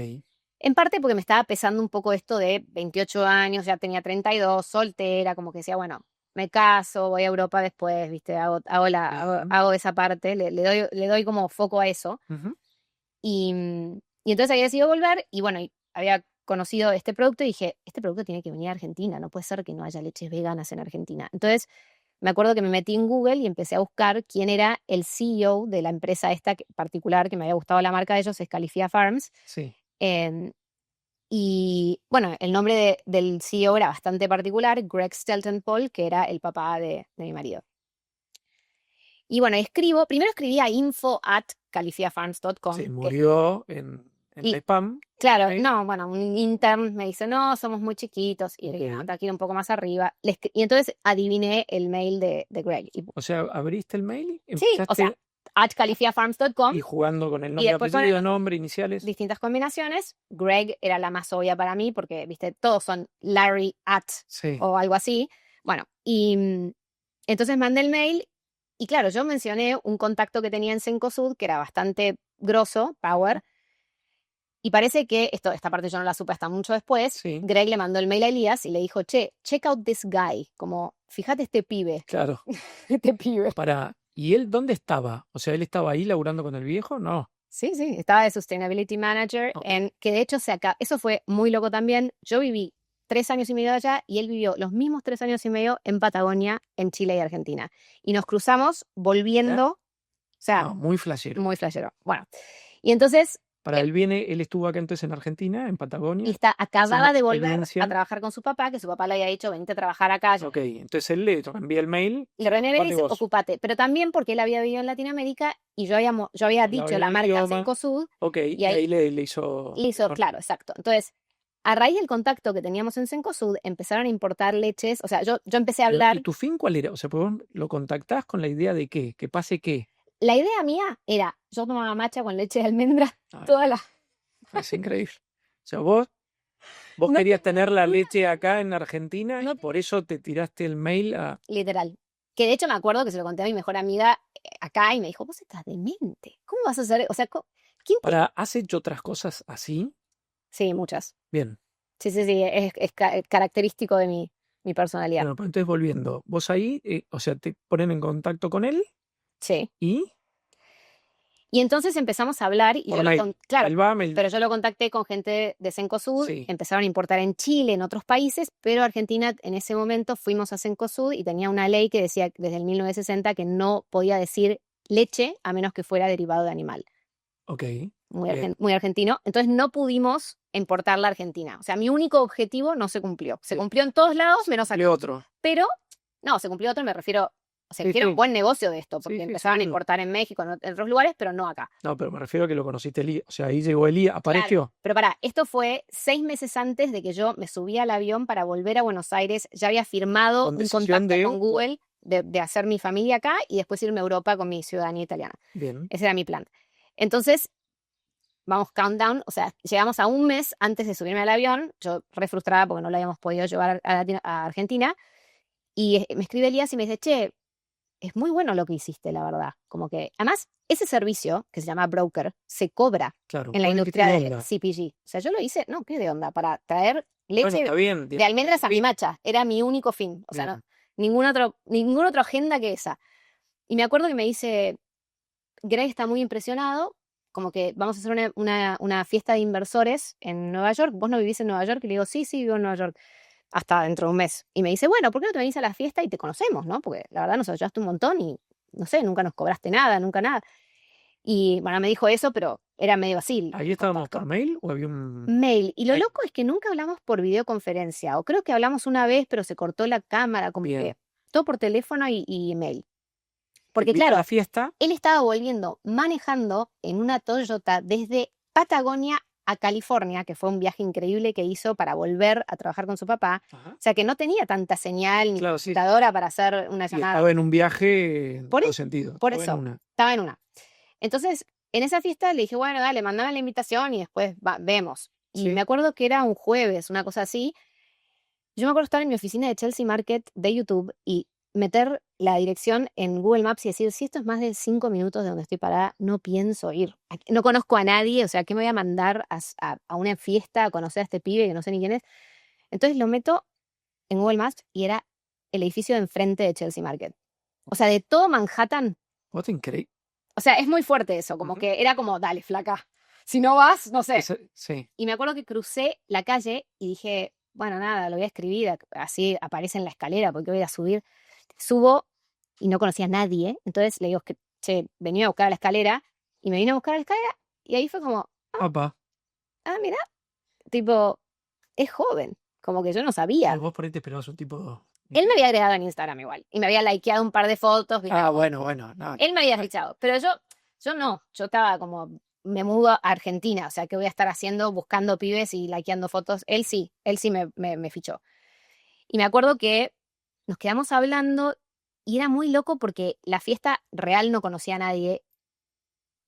En parte porque me estaba pesando un poco esto de 28 años, ya tenía 32, soltera, como que decía, bueno, me caso, voy a Europa después, ¿viste?
Bien.
Hago esa parte, le doy como foco a eso.
Ujú.
Y entonces había decidido volver y bueno, y había conocido este producto y dije, este producto tiene que venir a Argentina, no puede ser que no haya leches veganas en Argentina. Entonces me acuerdo que me metí en Google y empecé a buscar quién era el CEO de la empresa esta particular, que me había gustado la marca de ellos, es Califia Farms.
Sí.
em, y bueno, el nombre del CEO era bastante particular, Greg Stelton Paul, que era el papá de mi marido. Y bueno, primero escribí a info@califiafarms.com,
Se
que
murió en el
y
spam.
claro,
Sí.
no, bueno, un intern me dice, no, somos muy chiquitos, y le
Ok.
dije, no, te quiero un poco más arriba. Y entonces adiviné el mail de Greg.
O sea, abriste el mail,
Sí, o sea,
empezaste
@califiafarms.com
y jugando con el
y
nombre,
después con
apellido, nombre, iniciales.
distintas combinaciones. Greg era la más obvia para mí porque, viste, todos son Larry
Sí.
o algo así. Bueno, y entonces mandé el mail y claro, yo mencioné un contacto que tenía en Cencosud que era bastante grosso, Power, y parece que, esta parte yo no la supe hasta mucho después,
Sí,
Greg le mandó el mail a Elías y le dijo, che, check out this guy, como, fíjate este pibe,
claro.
este pibe.
¿Y él dónde estaba? O sea, ¿él estaba ahí laburando con el viejo? No.
Sí, sí, estaba de Sustainability Manager,
Ok.
que de hecho eso fue muy loco también. Yo viví 3 años y medio allá y él vivió los mismos 3 años y medio en Patagonia, en Chile y Argentina. Y nos cruzamos
Mirá.
volviendo, o sea,
No, muy flashero.
muy flashero. Bueno, y entonces,
Para él viene, él estuvo acá entonces en Argentina, en
y
Patagonia, haciendo
acababa de volver a
experiencia.
trabajar con su papá, que su papá le había dicho, vente a trabajar acá.
Ok, entonces él le envía el mail,
Y René le
ocupate
dice,
vos.
ocúpate, pero también porque él había vivido en Latinoamérica y yo había
Hablaba
dicho
bien
la
el
marca
idioma.
Cencosud
Ok,
y
y
ahí
ahí le hizo
hizo,
mejor.
claro, exacto. Entonces, a raíz del contacto que teníamos en Cencosud, empezaron a importar leches, o sea, yo empecé a
Pero, ¿y
hablar,
tu fin cuál era? O sea, pues vos lo contactás con la idea de qué, que pase qué.
la idea mía era, yo tomaba matcha con leche de almendra
Ay,
toda la...
parece increíble. O sea, vos
No
querías
tenía
tener la
ninguna,
leche acá en Argentina y
no
por eso te tiraste el mail a...
literal. Que de hecho me acuerdo que se lo conté a mi mejor amiga acá y me dijo, vos estás demente, ¿cómo vas a hacer? O sea, ¿quién te...?
¿Has hecho otras cosas así?
Sí, muchas.
Bien.
Sí, sí, sí, es característico de mi personalidad.
Bueno, pues entonces volviendo, vos ahí, o sea, te ponen en contacto con él
Sí.
y
Y entonces empezamos a hablar y
por mail.
claro,
Él va, mail.
pero yo lo contacté con gente de Cencosud,
Sí,
empezaron a importar en Chile, en otros países, pero Argentina en ese momento fuimos a Cencosud y tenía una ley que decía desde el 1960 que no podía decir leche a menos que fuera derivado de animal.
Ok.
Muy,
Bien.
muy argentino. Entonces no pudimos importarla a Argentina. O sea, mi único objetivo no se cumplió. Se
Sí.
cumplió en todos lados menos acá.
Cumplió otro.
Pero, no, se cumplió otro, me refiero, o sea,
Sí,
que era un
sí.
buen negocio de esto, porque
Sí, sí,
empezaban a
seguro.
importar en México, en otros lugares, pero no acá.
No, pero me refiero a que lo conociste Elías. O sea, ahí llegó Elías, apareció.
Claro, pero pará, esto fue 6 meses antes de que yo me subí al avión para volver a Buenos Aires. Ya había firmado
Con
un
decisión
contacto
de.
con Google de hacer mi familia acá y después irme a Europa con mi ciudadanía italiana.
Bien.
Ese era mi plan. Entonces, vamos countdown, o sea, llegamos a un mes antes de subirme al avión, yo re frustrada porque no lo habíamos podido llevar a Argentina, y me escribe Elías y me dice, che, es muy bueno lo que hiciste, la verdad. Como que, además, ese servicio, que se llama broker, se cobra
Claro.
en la
Vos le dijiste,
industria
¿qué
de
onda?
CPG. O sea, yo lo hice, no, ¿qué de onda? Para traer
Bueno,
leche
está bien.
de almendras a mi macha. Era mi único fin. O sea,
Bien.
no, ninguna otra agenda que esa. Y me acuerdo que me dice, Greg está muy impresionado, como que vamos a hacer una fiesta de inversores en Nueva York. ¿Vos no vivís en Nueva York? Y le digo, sí, vivo en Nueva York. Hasta dentro de un mes. Y me dice, bueno, ¿por qué no te venís a la fiesta y te conocemos, no? Porque la verdad nos ayudaste un montón y, no sé, nunca nos cobraste nada, nunca nada. Y bueno, me dijo eso, pero era medio así.
¿Ahí estábamos por mail o había un...?
Mail. Y lo
Mail.
loco es que nunca hablamos por videoconferencia. O creo que hablamos una vez, pero se cortó la cámara, como
Bien.
que todo por teléfono y mail.
Te
Porque
fuiste a
claro,
la fiesta.
él estaba volviendo manejando en una Toyota desde Patagonia a California, que fue un viaje increíble que hizo para volver a trabajar con su papá.
Ajá.
O sea, que no tenía tanta señal ni
Claro, sí.
computadora para hacer una
Y
llamada.
estaba en un viaje en
Por
todo
eso,
sentido.
por
Estaba en
eso,
una.
estaba en una. Entonces, en esa fiesta le dije, bueno, dale, mandame la invitación y después vemos. Y me
Sí.
acuerdo que era un jueves, una cosa así. Yo me acuerdo estar en mi oficina de Chelsea Market de YouTube y meter la dirección en Google Maps y decir, si esto es más de 5 minutos de donde estoy parada, no pienso ir. No conozco a nadie, o sea, ¿qué me voy a mandar a una fiesta a conocer a este pibe que no sé ni quién es? Entonces lo meto en Google Maps y era el edificio de enfrente de Chelsea Market. O sea, de todo Manhattan.
Vos te increíble.
O sea, es muy fuerte eso, como
Ujú.
que era como, dale, flaca. Si no vas, no sé.
Sí.
Y me acuerdo que crucé la calle y dije, bueno, nada, lo voy a escribir, así aparece en la escalera, porque voy a subir. Subo y no conocía a nadie, entonces le digo, che, venía a buscar a la escalera, y me vino a buscar a la escalera, y ahí fue como,
Papá.
mira, tipo, es joven, como que yo no sabía.
Vos por ahí te esperabas un tipo.
Él me había agregado en Instagram igual, y me había likeado un par de fotos.
Ah, bueno. No.
Él me había fichado, pero yo no, yo estaba como, me mudo a Argentina, o sea, ¿qué voy a estar haciendo buscando pibes y likeando fotos? Él sí me fichó. Y me acuerdo que nos quedamos hablando y era muy loco porque la fiesta real no conocía a nadie,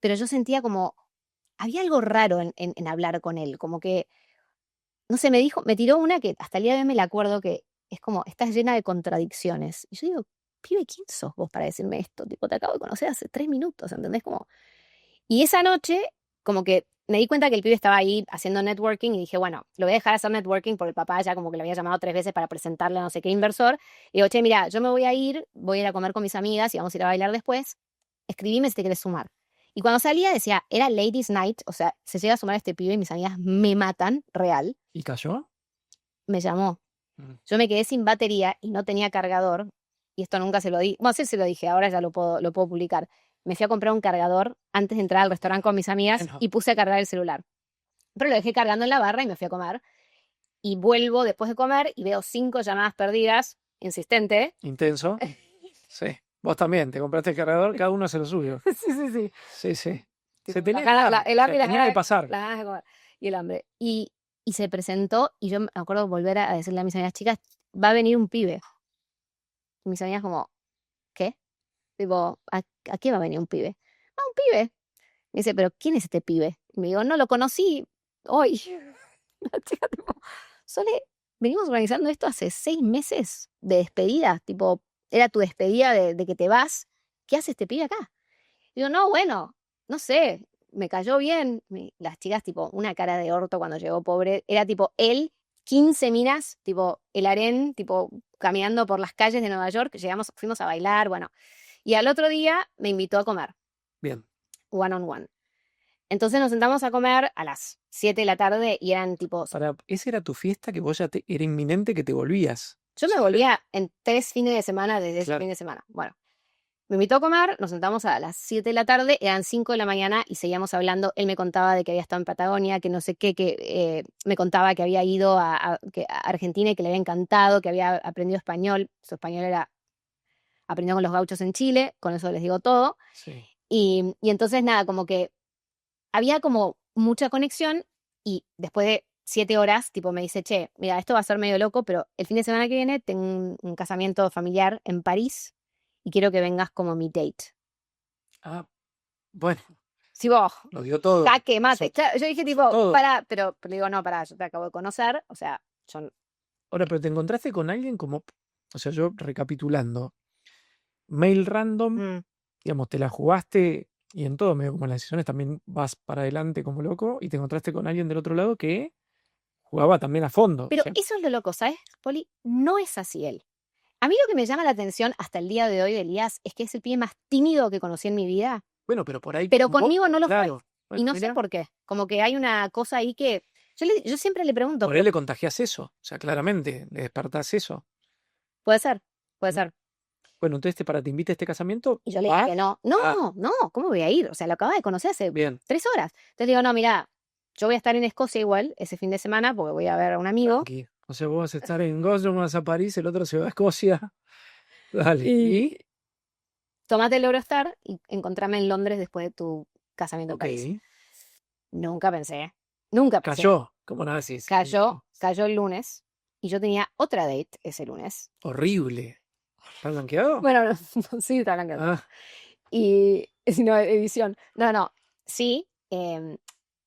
pero yo sentía como, había algo raro en hablar con él, como que, no sé, me tiró una que hasta el día de hoy me la acuerdo que es como, estás llena de contradicciones. Y yo digo, pibe, ¿quién sos vos para decirme esto? Tipo, te acabo de conocer hace 3 minutos, ¿entendés? Como, y esa noche, como que me di cuenta que el pibe estaba ahí haciendo networking y dije, bueno, lo voy a dejar hacer networking porque el papá ya como que lo había llamado 3 veces para presentarle a no sé qué inversor. Y digo, che, mira, yo me voy a ir a comer con mis amigas y vamos a ir a bailar después. Escribime si te quieres sumar. Y cuando salía decía, era Ladies Night, o sea, se llega a sumar este pibe y mis amigas me matan, real.
¿Y cayó?
Me llamó.
Mm.
Yo me quedé sin batería y no tenía cargador. Y esto nunca se lo di. Bueno, sí se lo dije, ahora ya lo puedo publicar. Me fui a comprar un cargador antes de entrar al restaurante con mis amigas
Bueno.
y puse a cargar el celular. Pero lo dejé cargando en la barra y me fui a comer. Y vuelvo después de comer y veo 5 llamadas perdidas, insistente.
Intenso. Sí. Vos también, te compraste el cargador, cada uno hace lo suyo.
Sí.
Sí. Se
Tipo,
tenía,
el hambre y las
tenía
ganas
que pasar.
las ganas de comer. Y el hambre. Y se presentó y yo me acuerdo volver a decirle a mis amigas, chicas, va a venir un pibe. Y mis amigas como, ¿qué? Tipo, ¿a qué va a venir un pibe? Un pibe. Me dice, ¿pero quién es este pibe? Y me digo, no, lo conocí hoy. La chica, tipo, Sole, venimos organizando esto hace 6 meses de despedida. Tipo, era tu despedida de que te vas. ¿Qué hace este pibe acá? Digo, no, bueno, no sé, me cayó bien. Las chicas, tipo, una cara de orto cuando llegó, pobre. Era tipo él, 15 minas, tipo, el harén, tipo, caminando por las calles de Nueva York. Fuimos a bailar, bueno. Y al otro día me invitó a comer,
Bien.
one on one. Entonces nos sentamos a comer a las 7 de la tarde y eran tipo,
Esa era tu fiesta que vos ya era inminente que te volvías.
yo me volvía en 3 fines de semana desde ese
Claro.
fin de semana. Bueno, Me invitó a comer, nos sentamos a las 7 de la tarde, eran 5 de la mañana y seguíamos hablando. Él me contaba de que había estado en Patagonia, que no sé qué, que me contaba que había ido a Argentina y que le había encantado, que había aprendido español. Su español era aprendió con los gauchos en Chile, con eso les digo todo.
Sí.
Y entonces nada, como que había como mucha conexión y después de 7 horas, tipo me dice, che, mira, esto va a ser medio loco, pero el fin de semana que viene tengo un casamiento familiar en París y quiero que vengas como mi date.
Ah, bueno,
Si vos,
lo dio todo.
jaque mate.
Hizo
Claro, yo dije tipo,
todo.
para, pero digo, no, pará, yo te acabo de conocer, o sea, yo
Ahora, pero te encontraste con alguien como, o sea, yo recapitulando, mail random,
mm.
digamos, te la jugaste y en todo, medio como en las decisiones también vas para adelante como loco y te encontraste con alguien del otro lado que jugaba también a fondo. O
Pero
sea,
eso es lo loco, ¿sabes, Poli? No es así él. A mí lo que me llama la atención hasta el día de hoy de Elías es que es el pibe más tímido que conocí en mi vida,
bueno, pero por ahí
pero
vos,
conmigo no lo fue.
claro.
Y
Bueno,
no sé
mira,
por qué. Como que hay una cosa ahí que yo siempre le pregunto,
por ahí
pero
le contagias eso. O sea, claramente, le despertás eso.
puede ser, puede
¿Mm?
ser.
Bueno, entonces te invita a este casamiento,
Y yo le dije
¿vas?
que no. No,
Ah,
no, ¿cómo voy a ir? O sea, lo acababa de conocer hace
bien,
3 horas. Entonces le digo, no, mira, yo voy a estar en Escocia igual ese fin de semana porque voy a ver a un amigo.
tranqui. O sea, vos vas a estar en Gosling, vas a París, el otro se va a Escocia. Dale.
Y
¿Y?
tomate el Eurostar y encontrame en Londres después de tu casamiento en
Ok.
París. Nunca pensé.
Cayó. ¿Cómo nada decís?
Cayó el lunes y yo tenía otra date ese lunes.
Horrible. ¿Estás blanqueado?
Bueno, no, sí, está blanca.
Ah,
Y, si no, edición. No, no, sí,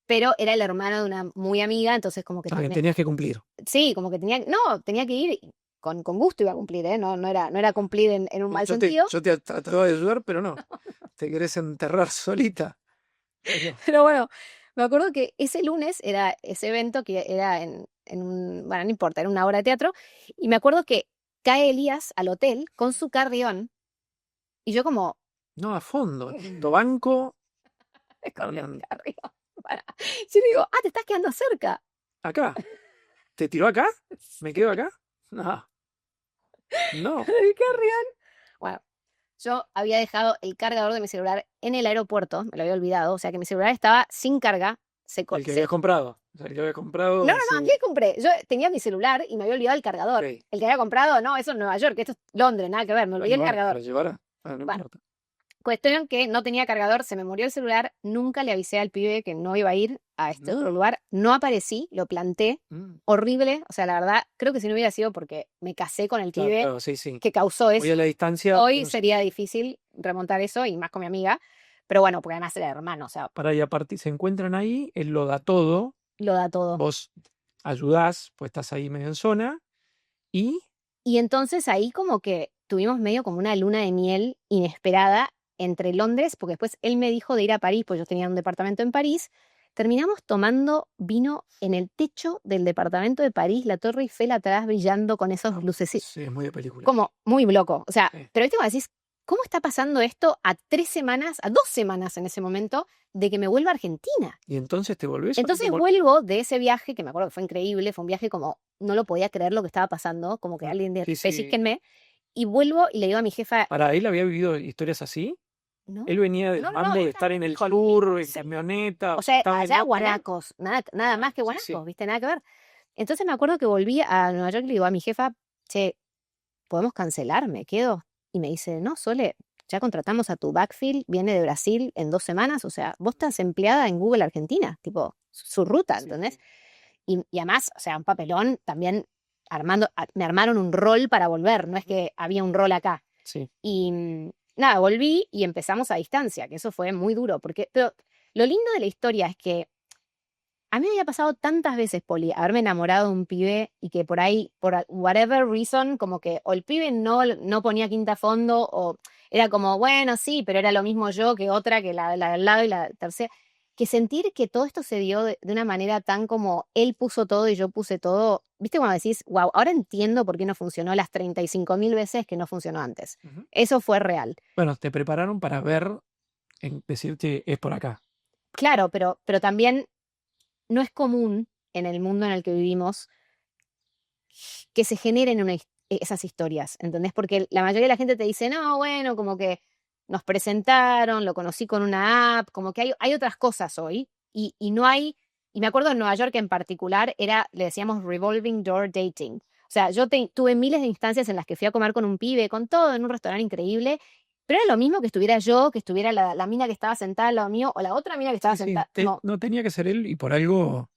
pero era el hermano de una muy amiga, entonces como que
que tenías que cumplir.
sí, como que tenía que ir y con gusto iba a cumplir, ¿eh? No era cumplir en un mal
Yo te,
sentido.
yo te trataba de ayudar, pero no. Te querés enterrar solita. Bueno,
Pero bueno, me acuerdo que ese lunes era ese evento que era bueno, no importa, era una obra de teatro, y me acuerdo que cae Elías al hotel con su carrión, y yo como,
no, a fondo. Lindo banco.
con el carrión, para- yo le digo, te estás quedando cerca.
Acá. ¿Te tiró acá? ¿Me quedo acá? No. No.
Con el carrión. Bueno, yo había dejado el cargador de mi celular en el aeropuerto, me lo había olvidado, o sea que mi celular estaba sin carga.
El que habías comprado. O sea, el que habías comprado
No, no, no,
hace.
¿qué compré? Yo tenía mi celular y me había olvidado el cargador.
Ok.
El que había comprado, no, eso es Nueva York, esto es Londres, nada que ver, me olvidé el
Bueno,
cargador.
¿lo llevará? Ah, no
Bueno,
importa.
cuestión que no tenía cargador, se me murió el celular, nunca le avisé al pibe que no iba a ir a este
Mm,
otro lugar, no aparecí, lo planté,
mm.
horrible, o sea, la verdad, creo que si no hubiera sido porque me casé con el
Claro,
pibe
claro, sí, sí.
que causó
Voy a
eso,
la distancia.
hoy
Uno se-
sería difícil remontar eso y más con mi amiga, pero bueno, porque además era hermano, o sea,
Para ahí a partir, se encuentran ahí, él lo da todo,
lo da todo.
vos ayudás, pues estás ahí medio en zona, y
Y entonces ahí como que tuvimos medio como una luna de miel inesperada entre Londres, porque después él me dijo de ir a París, pues yo tenía un departamento en París. Terminamos tomando vino en el techo del departamento de París, la Torre Eiffel atrás brillando con esos luces,
sí, es muy de película.
como muy loco. O sea,
Sí.
pero viste cuando decís, ¿cómo está pasando esto a 3 semanas, a 2 semanas en ese momento de que me vuelva a Argentina?
¿Y entonces te volvés o no te
Entonces
vol-
vuelvo de ese viaje, que me acuerdo que fue increíble, fue un viaje como, no lo podía creer lo que estaba pasando, como que
Ah,
alguien de
sí, sí.
pellizquenme, y vuelvo y le digo a mi jefa,
Para él había vivido historias así.
no,
Él venía del
no, no, no,
mambo de
él
estar en el
con
sur, en
sí,
camioneta,
o
o sea,
sea,
estaba en
allá
otra.
guanacos, nada más que
Sí,
guanacos,
sí.
¿viste? Nada que ver. Entonces me acuerdo que volví a Nueva York y le digo a mi jefa, che, ¿podemos cancelar? ¿Me quedo? Y me dice, no, Sole, ya contratamos a tu backfill, viene de Brasil en 2 semanas, o sea, vos estás empleada en Google Argentina, tipo, su ruta,
Sí,
¿entendés?
sí.
Y además, o sea, un papelón también me armaron un rol para volver, no es que había un rol acá.
Sí.
Y nada, volví y empezamos a distancia, que eso fue muy duro, pero lo lindo de la historia es que a mí me había pasado tantas veces, Poli, haberme enamorado de un pibe y que por ahí, por whatever reason, como que o el pibe no ponía quinta a fondo o era como, bueno, sí, pero era lo mismo yo que otra, que la del lado y la tercera. Que sentir que todo esto se dio de una manera tan como él puso todo y yo puse todo. ¿Viste cuando decís, wow, ahora entiendo por qué no funcionó las 35.000 veces que no funcionó antes?
Ujú.
Eso fue real.
Bueno, te prepararon para ver, decirte, es por acá.
Claro, pero también no es común en el mundo en el que vivimos que se generen esas historias, ¿entendés? Porque la mayoría de la gente te dice, no, bueno, como que nos presentaron, lo conocí con una app, como que hay otras cosas hoy y no hay, y me acuerdo en Nueva York en particular, le decíamos revolving door dating. O sea, yo tuve miles de instancias en las que fui a comer con un pibe, con todo, en un restaurante increíble, pero era lo mismo que estuviera yo, que estuviera la mina que estaba sentada al lado mío, o la otra mina que estaba
Sí, sí.
sentada. Como,
No tenía que ser él y por algo,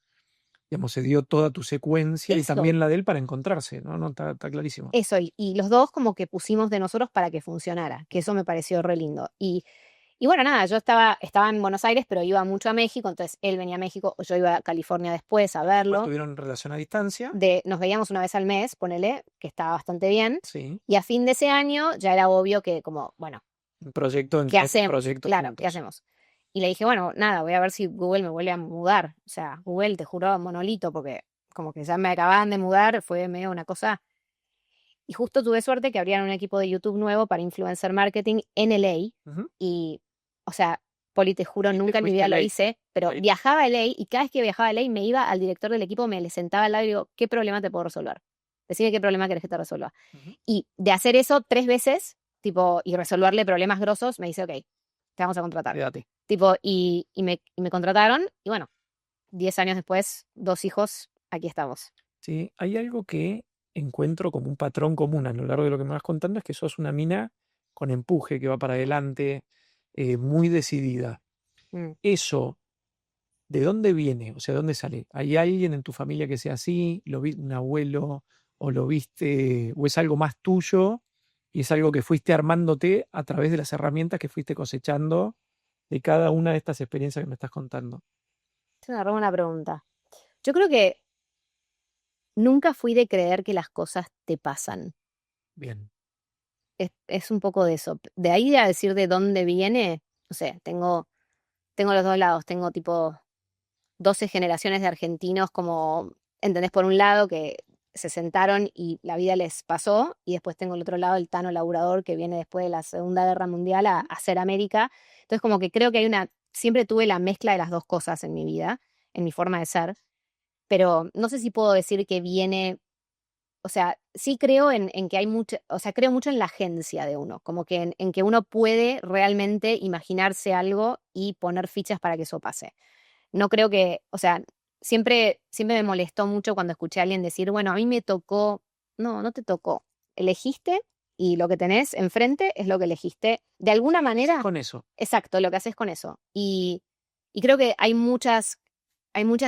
digamos, se dio toda tu secuencia y
eso,
también la de él para encontrarse, ¿no? No, está clarísimo.
eso, y los dos como que pusimos de nosotros para que funcionara, que eso me pareció re lindo. Y bueno, nada, yo estaba en Buenos Aires, pero iba mucho a México, entonces él venía a México, yo iba a California después a
Pues
verlo.
tuvieron relación a distancia,
Nos veíamos una vez al mes, ponele, que estaba bastante bien.
sí.
Y a fin de ese año ya era obvio que como, bueno,
Un proyecto
¿qué hacemos?
proyecto
Claro, ¿qué
juntos.
hacemos? Y le dije, bueno, nada, voy a ver si Google me vuelve a mudar. O sea, Google, te juro, monolito, porque como que ya me acababan de mudar, fue medio una cosa. Y justo tuve suerte que abrieron un equipo de YouTube nuevo para influencer marketing en LA.
Ujú.
Y, o sea, Poli, te juro, nunca en mi
Fuiste
vida
a
lo
ley.
hice, pero
Ahí.
viajaba a LA y cada vez que viajaba a LA me iba al director del equipo, me le sentaba al lado y digo, ¿qué problema te puedo resolver? Decime qué problema querés que te resuelva.
Ujú.
Y de hacer eso 3 veces, tipo, y resolverle problemas grosos, me dice, ok, te vamos a contratar.
Quédate.
Tipo, y me contrataron, y bueno, 10 años después, 2 hijos, aquí estamos.
Sí, hay algo que encuentro como un patrón común a lo largo de lo que me vas contando, es que sos una mina con empuje, que va para adelante, muy decidida.
Mm.
Eso, ¿de dónde viene? O sea, ¿de dónde sale? ¿Hay alguien en tu familia que sea así? ¿Lo viste un abuelo? ¿O lo viste? ¿O es algo más tuyo? Y es algo que fuiste armándote a través de las herramientas que fuiste cosechando de cada una de estas experiencias que me estás contando.
Es una re buena pregunta. Yo creo que nunca fui de creer que las cosas te pasan.
Bien.
Es un poco de eso. De ahí a decir de dónde viene, no sé, tengo los dos lados. Tengo tipo 12 generaciones de argentinos como, ¿entendés? Por un lado que se sentaron y la vida les pasó, y después tengo el otro lado, el Tano laburador que viene después de la Segunda Guerra Mundial a hacer América. Entonces como que creo que siempre tuve la mezcla de las dos cosas en mi vida, en mi forma de ser, pero no sé si puedo decir que viene, o sea, sí creo en que hay mucho, o sea, creo mucho en la agencia de uno, como que en que uno puede realmente imaginarse algo y poner fichas para que eso pase. No creo que, o sea, siempre me molestó mucho cuando escuché a alguien decir, bueno, a mí me tocó. No, no te tocó. Elegiste y lo que tenés enfrente es lo que elegiste. De alguna
¿Qué haces
manera,
con eso?
exacto, lo que haces con eso. Y creo que hay muchas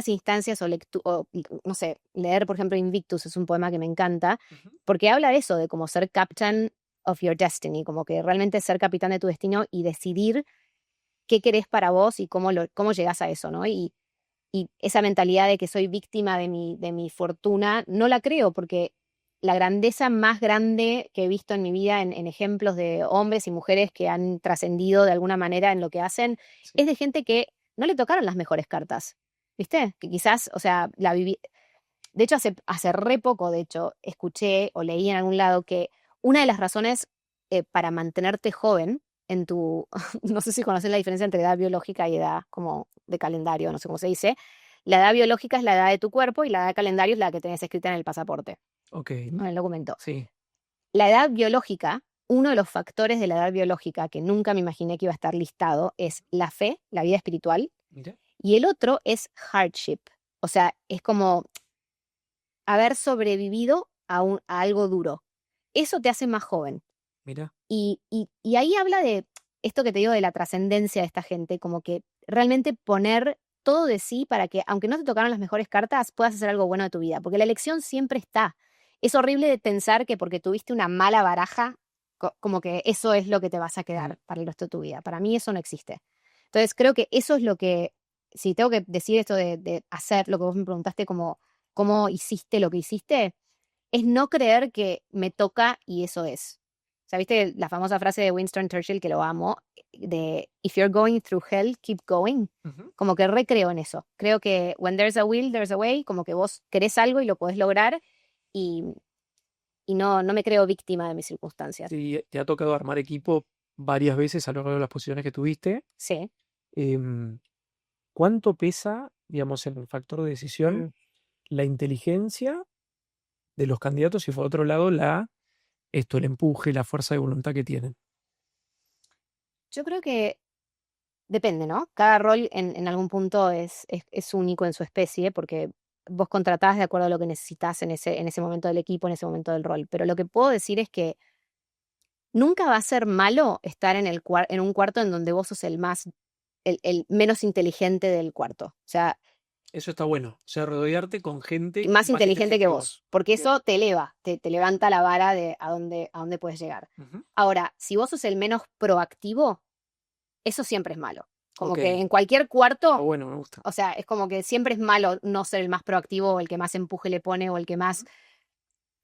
instancias no sé, leer, por ejemplo, Invictus es un poema que me encanta,
Ujú.
porque habla de eso, de como ser captain of your destiny, como que realmente ser capitán de tu destino y decidir qué querés para vos y cómo llegás a eso, ¿no? Y esa mentalidad de que soy víctima de mi fortuna, no la creo, porque la grandeza más grande que he visto en mi vida en ejemplos de hombres y mujeres que han trascendido de alguna manera en lo que hacen,
Sí.
es de gente que no le tocaron las mejores cartas, ¿viste? Que quizás, o sea, la viví. De hecho, hace re poco, de hecho, escuché o leí en algún lado que una de las razones para mantenerte joven en tu, no sé si conoces la diferencia entre edad biológica y edad como de calendario, no sé cómo se dice. La edad biológica es la edad de tu cuerpo y la edad de calendario es la que tenés escrita en el pasaporte,
Ok.
en el documento.
Sí.
La edad biológica, uno de los factores de la edad biológica que nunca me imaginé que iba a estar listado es la fe, la vida espiritual,
Mira.
y el otro es hardship. O sea, es como haber sobrevivido a algo duro. Eso te hace más joven.
Mira.
Y ahí habla de esto que te digo de la trascendencia de esta gente, como que realmente poner todo de sí para que, aunque no te tocaron las mejores cartas, puedas hacer algo bueno de tu vida, porque la elección siempre está. Es horrible de pensar que porque tuviste una mala baraja, como que eso es lo que te vas a
Mm.
quedar para el resto de tu vida. Para mí eso no existe. Entonces creo que eso es lo que, si tengo que decir esto de hacer lo que vos me preguntaste, como cómo hiciste lo que hiciste, es no creer que me toca y eso es. O sea, ¿viste la famosa frase de Winston Churchill, que lo amo, de If you're going through hell, keep going?
Ujú.
Como que recreo en eso. Creo que when there's a will, there's a way, como que vos querés algo y lo podés lograr, y, y no me creo víctima de mis circunstancias.
Sí, te ha tocado armar equipo varias veces a lo largo de las posiciones que tuviste.
Sí.
Em, ¿Cuánto pesa, digamos, en el factor de decisión
Mm.
la inteligencia de los candidatos y por otro lado el empuje, la fuerza de voluntad que tienen?
Yo creo que depende, ¿no? Cada rol en algún punto es único en su especie, porque vos contratás de acuerdo a lo que necesitas en ese momento del equipo, en ese momento del rol. Pero lo que puedo decir es que nunca va a ser malo estar en un cuarto en donde vos sos el menos inteligente del cuarto. O sea,
Eso está bueno. O sea, rodearte con gente
más
más
inteligente
inteligente
que
que
vos,
vos.
porque
Bien.
eso te eleva, te levanta la vara de a dónde puedes llegar.
Ujú.
Ahora, si vos sos el menos proactivo, eso siempre es malo. Como
Ok.
que en cualquier
Está
cuarto,
bueno, me gusta.
o sea, es como que siempre es malo no ser el más proactivo o el que más empuje le pone o el que más,
Ujú.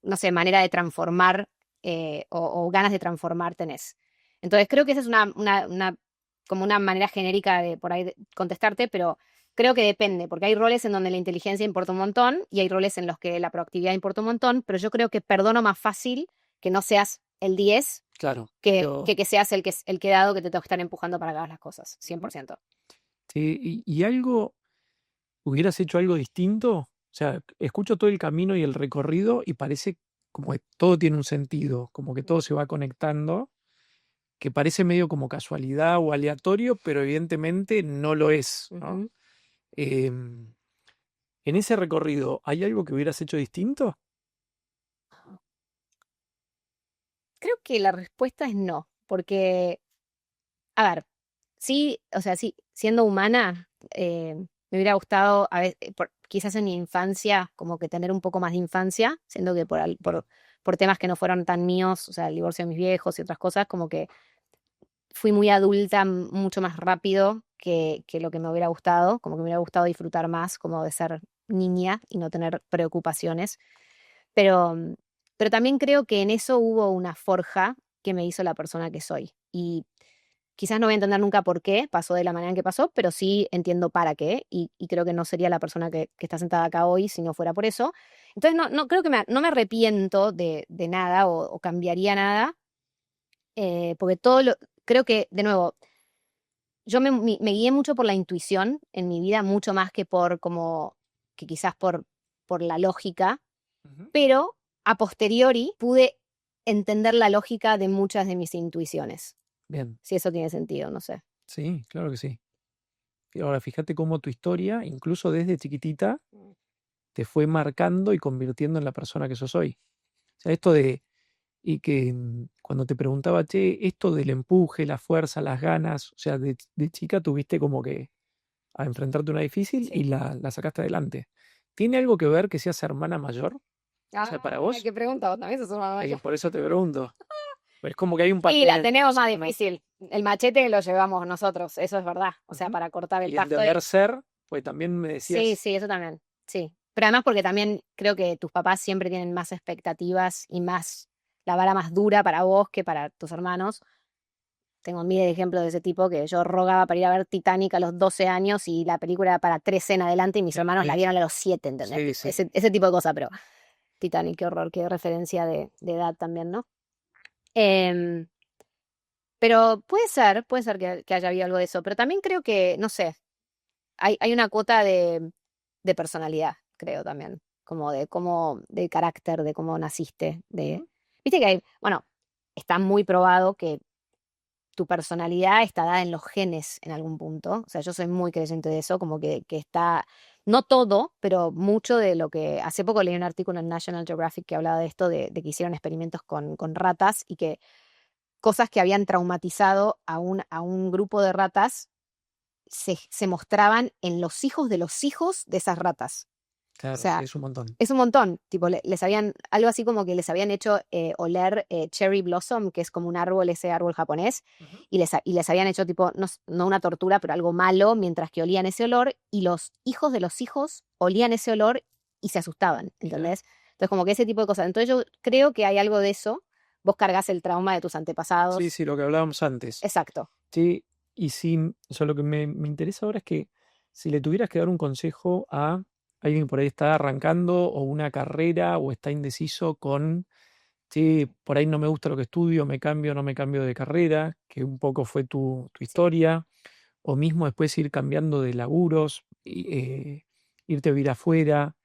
no sé, manera de transformar o ganas de transformar tenés. Entonces creo que esa es como una manera genérica de por ahí contestarte, pero creo que depende, porque hay roles en donde la inteligencia importa un montón y hay roles en los que la proactividad importa un montón, pero yo creo que perdono más fácil que no seas el 10
Claro.
que seas el quedado que te tengo que estar empujando para que hagas las cosas,
Ujú.
100%.
Sí, y algo, ¿hubieras hecho algo distinto? O sea, escucho todo el camino y el recorrido y parece como que todo tiene un sentido, como que todo se va conectando, que parece medio como casualidad o aleatorio, pero evidentemente no lo es, ¿no?
Ujú.
Em, en ese recorrido, ¿hay algo que hubieras hecho distinto?
Creo que la respuesta es no, porque, a ver, sí, o sea, sí, siendo humana, me hubiera gustado, quizás en mi infancia, como que tener un poco más de infancia, siendo que por temas que no fueron tan míos, o sea, el divorcio de mis viejos y otras cosas, como que fui muy adulta mucho más rápido que lo que me hubiera gustado, como que me hubiera gustado disfrutar más como de ser niña y no tener preocupaciones. Pero, pero también creo que en eso hubo una forja que me hizo la persona que soy. Y quizás no voy a entender nunca por qué pasó de la manera en que pasó, pero sí entiendo para qué. Y creo que no sería la persona que está sentada acá hoy si no fuera por eso. Entonces, no creo que no me arrepiento de nada o cambiaría nada, porque creo que, de nuevo, yo me guié mucho por la intuición en mi vida, mucho más que que quizás por la lógica,
Ujú.
pero a posteriori pude entender la lógica de muchas de mis intuiciones,
Bien,
si eso tiene sentido, no sé.
sí, claro que sí. Y ahora fíjate cómo tu historia, incluso desde chiquitita, te fue marcando y convirtiendo en la persona que sos hoy. O sea, esto de, y que cuando te preguntaba, che, esto del empuje, la fuerza, las ganas, o sea, de chica tuviste como que a enfrentarte a una difícil y
Sí.
la sacaste adelante. ¿Tiene algo que ver que seas hermana mayor? O sea, para
Ah,
vos,
qué pregunta, vos también sos una mayor.
por eso te pregunto. Pues es como que hay un
Sí, la
patrón
tenemos más difícil. El machete lo llevamos nosotros, eso es verdad. O sea,
Ujú.
para cortar el
Y el
pasto.
deber ser, pues también me
Sí,
decías,
sí, eso también. Sí. Pero además porque también creo que tus papás siempre tienen más expectativas y más la vara más dura para vos que para tus hermanos. Tengo miles de ejemplos de ese tipo que yo rogaba para ir a ver Titanic a los 12 años y la película era para 13 en adelante y mis hermanos la
sí,
vieron a los 7, ¿entendés?
sí,
Tipo,
sí.
ese tipo de cosas, pero Titanic, qué horror, qué referencia de edad también, ¿no? Em, pero puede ser que haya habido algo de eso, pero también creo que, no sé, hay una cuota de personalidad, creo también, como de carácter, de cómo naciste,
Ujú.
viste que hay, bueno, está muy probado que tu personalidad está dada en los genes en algún punto. O sea, yo soy muy creyente de eso, como que está, no todo, pero mucho de lo que, hace poco leí un artículo en National Geographic que hablaba de esto, de que hicieron experimentos con ratas y que cosas que habían traumatizado a un grupo de ratas se mostraban en los hijos de los hijos de esas ratas. O
Claro, sí,
sea,
es un montón.
es un montón, tipo, les habían, algo así como que les habían hecho oler cherry blossom, que es como un árbol, ese árbol japonés,
Ujú.
y les habían hecho tipo, no una tortura, pero algo malo mientras que olían ese olor, y los hijos de los hijos olían ese olor y se asustaban,
Mira,
¿entendés? Entonces, como que ese tipo de cosas. Entonces, yo creo que hay algo de eso. Vos cargas el trauma de tus
sí,
antepasados.
sí, lo que hablábamos antes.
Exacto.
Sí, y sí, o sea, lo que me interesa ahora es que si le tuvieras que dar un consejo a alguien que por ahí está arrancando o una carrera o está indeciso con, sí, por ahí no me gusta lo que estudio, me cambio, no me cambio de carrera, que un poco fue tu
Sí.
historia, o mismo después ir cambiando de laburos, irte a vivir afuera,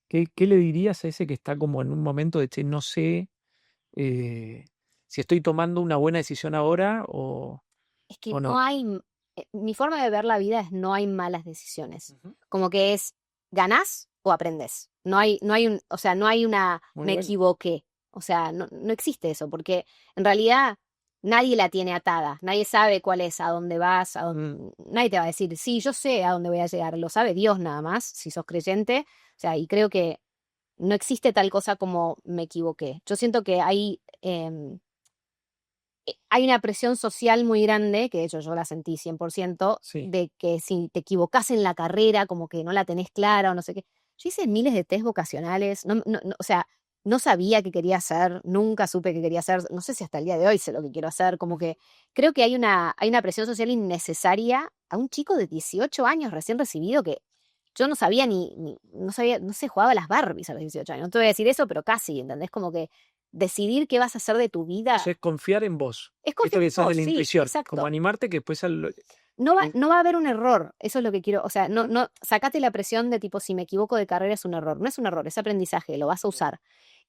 ¿qué le dirías a ese que está como en un momento de, che, no sé si estoy tomando una buena decisión ahora o...
Es que
¿O
no
no?
hay, mi forma de ver la vida es no hay malas decisiones.
Ujú.
Como que es, ganás o aprendés. No hay o sea, no hay una,
Muy
me
bueno.
equivoqué. O sea, no existe eso, porque en realidad nadie la tiene atada. Nadie sabe cuál es, a dónde vas, nadie te va a decir, sí, yo sé a dónde voy a llegar. Lo sabe Dios nada más, si sos creyente. O sea, y creo que no existe tal cosa como me equivoqué. Yo siento que hay una presión social muy grande, que de hecho yo la sentí 100%,
Sí.
de que si te equivocás en la carrera, como que no la tenés clara o no sé qué. Yo hice miles de test vocacionales, o sea, no sabía qué quería hacer, nunca supe qué quería hacer, no sé si hasta el día de hoy sé lo que quiero hacer, como que creo que hay una presión social innecesaria a un chico de 18 años recién recibido que yo no sabía no sabía, no sé, jugaba a las Barbies a los 18 años. No te voy a decir eso, pero casi, ¿entendés? Como que decidir qué vas a hacer de tu vida
Eso es confiar en vos.
es
Esto
confiar
que
en
sos de
vos,
la
sí,
intuición, como
exacto.
animarte que después
No va,
en-
no va a haber un error, eso es lo que quiero, o sea, sacate la presión de tipo, si me equivoco de carrera es un error, no es un error, es aprendizaje, lo vas a usar.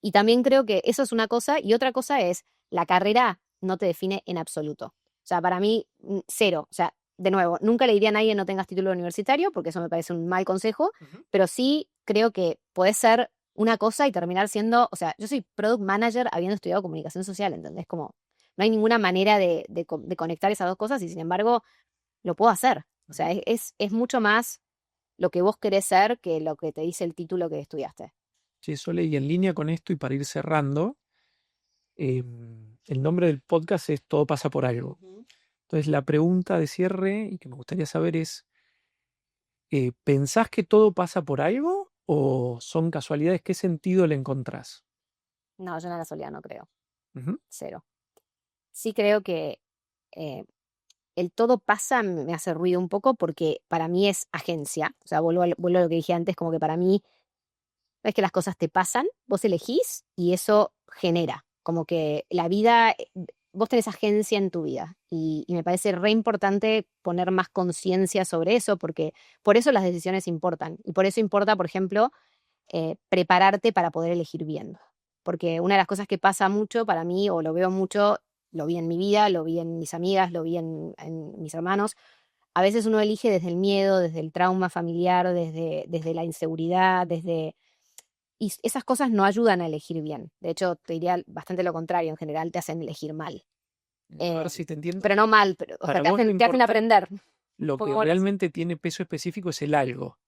Y también creo que eso es una cosa, y otra cosa es, la carrera no te define en absoluto. O sea, para mí, cero, o sea, de nuevo, nunca le diría a nadie no tengas título universitario, porque eso me parece un mal consejo,
Ujú.
pero sí creo que podés ser una cosa y terminar siendo, o sea, yo soy product manager habiendo estudiado comunicación social, ¿entendés? Como, no hay ninguna manera de conectar esas dos cosas y sin embargo lo puedo hacer. O sea, es mucho más lo que vos querés ser que lo que te dice el título que estudiaste.
Sí, Sole, y en línea con esto y para ir cerrando, el nombre del podcast es Todo pasa por algo.
Ujú.
Entonces la pregunta de cierre y que me gustaría saber es, ¿pensás que todo pasa por algo o son casualidades? ¿Qué sentido le encontrás?
No, yo en la casualidad no creo.
Ujú.
Cero. Sí creo que eh, el todo pasa me hace ruido un poco porque para mí es agencia. O sea, vuelvo a lo que dije antes, como que para mí es que las cosas te pasan, vos elegís y eso genera. Como que la vida, vos tenés agencia en tu vida. Y me parece re importante poner más conciencia sobre eso, porque por eso las decisiones importan. Y por eso importa, por ejemplo, prepararte para poder elegir bien. Porque una de las cosas que pasa mucho para mí, o lo veo mucho, lo vi en mi vida, lo vi en mis amigas, lo vi en mis hermanos, a veces uno elige desde el miedo, desde el trauma familiar, desde la inseguridad, y esas cosas no ayudan a elegir bien. De hecho, te diría bastante lo contrario, en general te hacen elegir mal.
A ver
Eh,
si te entiendo.
pero no mal, pero, o sea,
Para
te
vos lo
hacen, te hacen
importante,
aprender.
lo que
Pongámoslo así.
realmente tiene peso específico es el algo.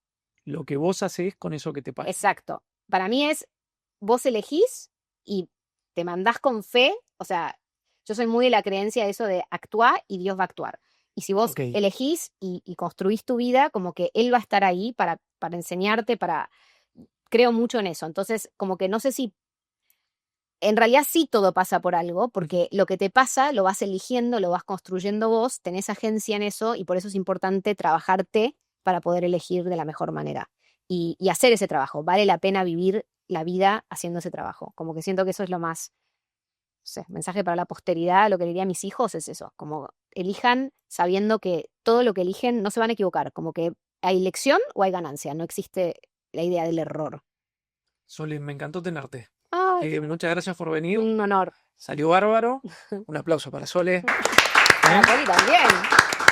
Lo que vos haces con eso que te pasa.
Exacto. Para mí es, vos elegís y te mandás con fe, o sea, yo soy muy de la creencia de eso de actuar y Dios va a actuar. Y si vos
Ok.
elegís y construís tu vida, como que Él va a estar ahí para enseñarte, creo mucho en eso. Entonces, como que no sé si, en realidad sí todo pasa por algo,
Ujú.
porque lo que te pasa lo vas eligiendo, lo vas construyendo vos, tenés agencia en eso y por eso es importante trabajarte para poder elegir de la mejor manera y hacer ese trabajo. Vale la pena vivir la vida haciendo ese trabajo. Como que siento que eso es lo más, no sé, mensaje para la posteridad, lo que le diría a mis hijos es eso, como elijan sabiendo que todo lo que eligen no se van a equivocar, como que hay lección o hay ganancia, no existe la idea del error.
Sole, me encantó tenerte.
Ay,
Muchas gracias por venir.
un honor.
Salió bárbaro. Un aplauso para Sole.
Para
¿Eh?
Poli también.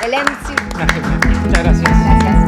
El MC.
Una genia. Muchas gracias.
Gracias.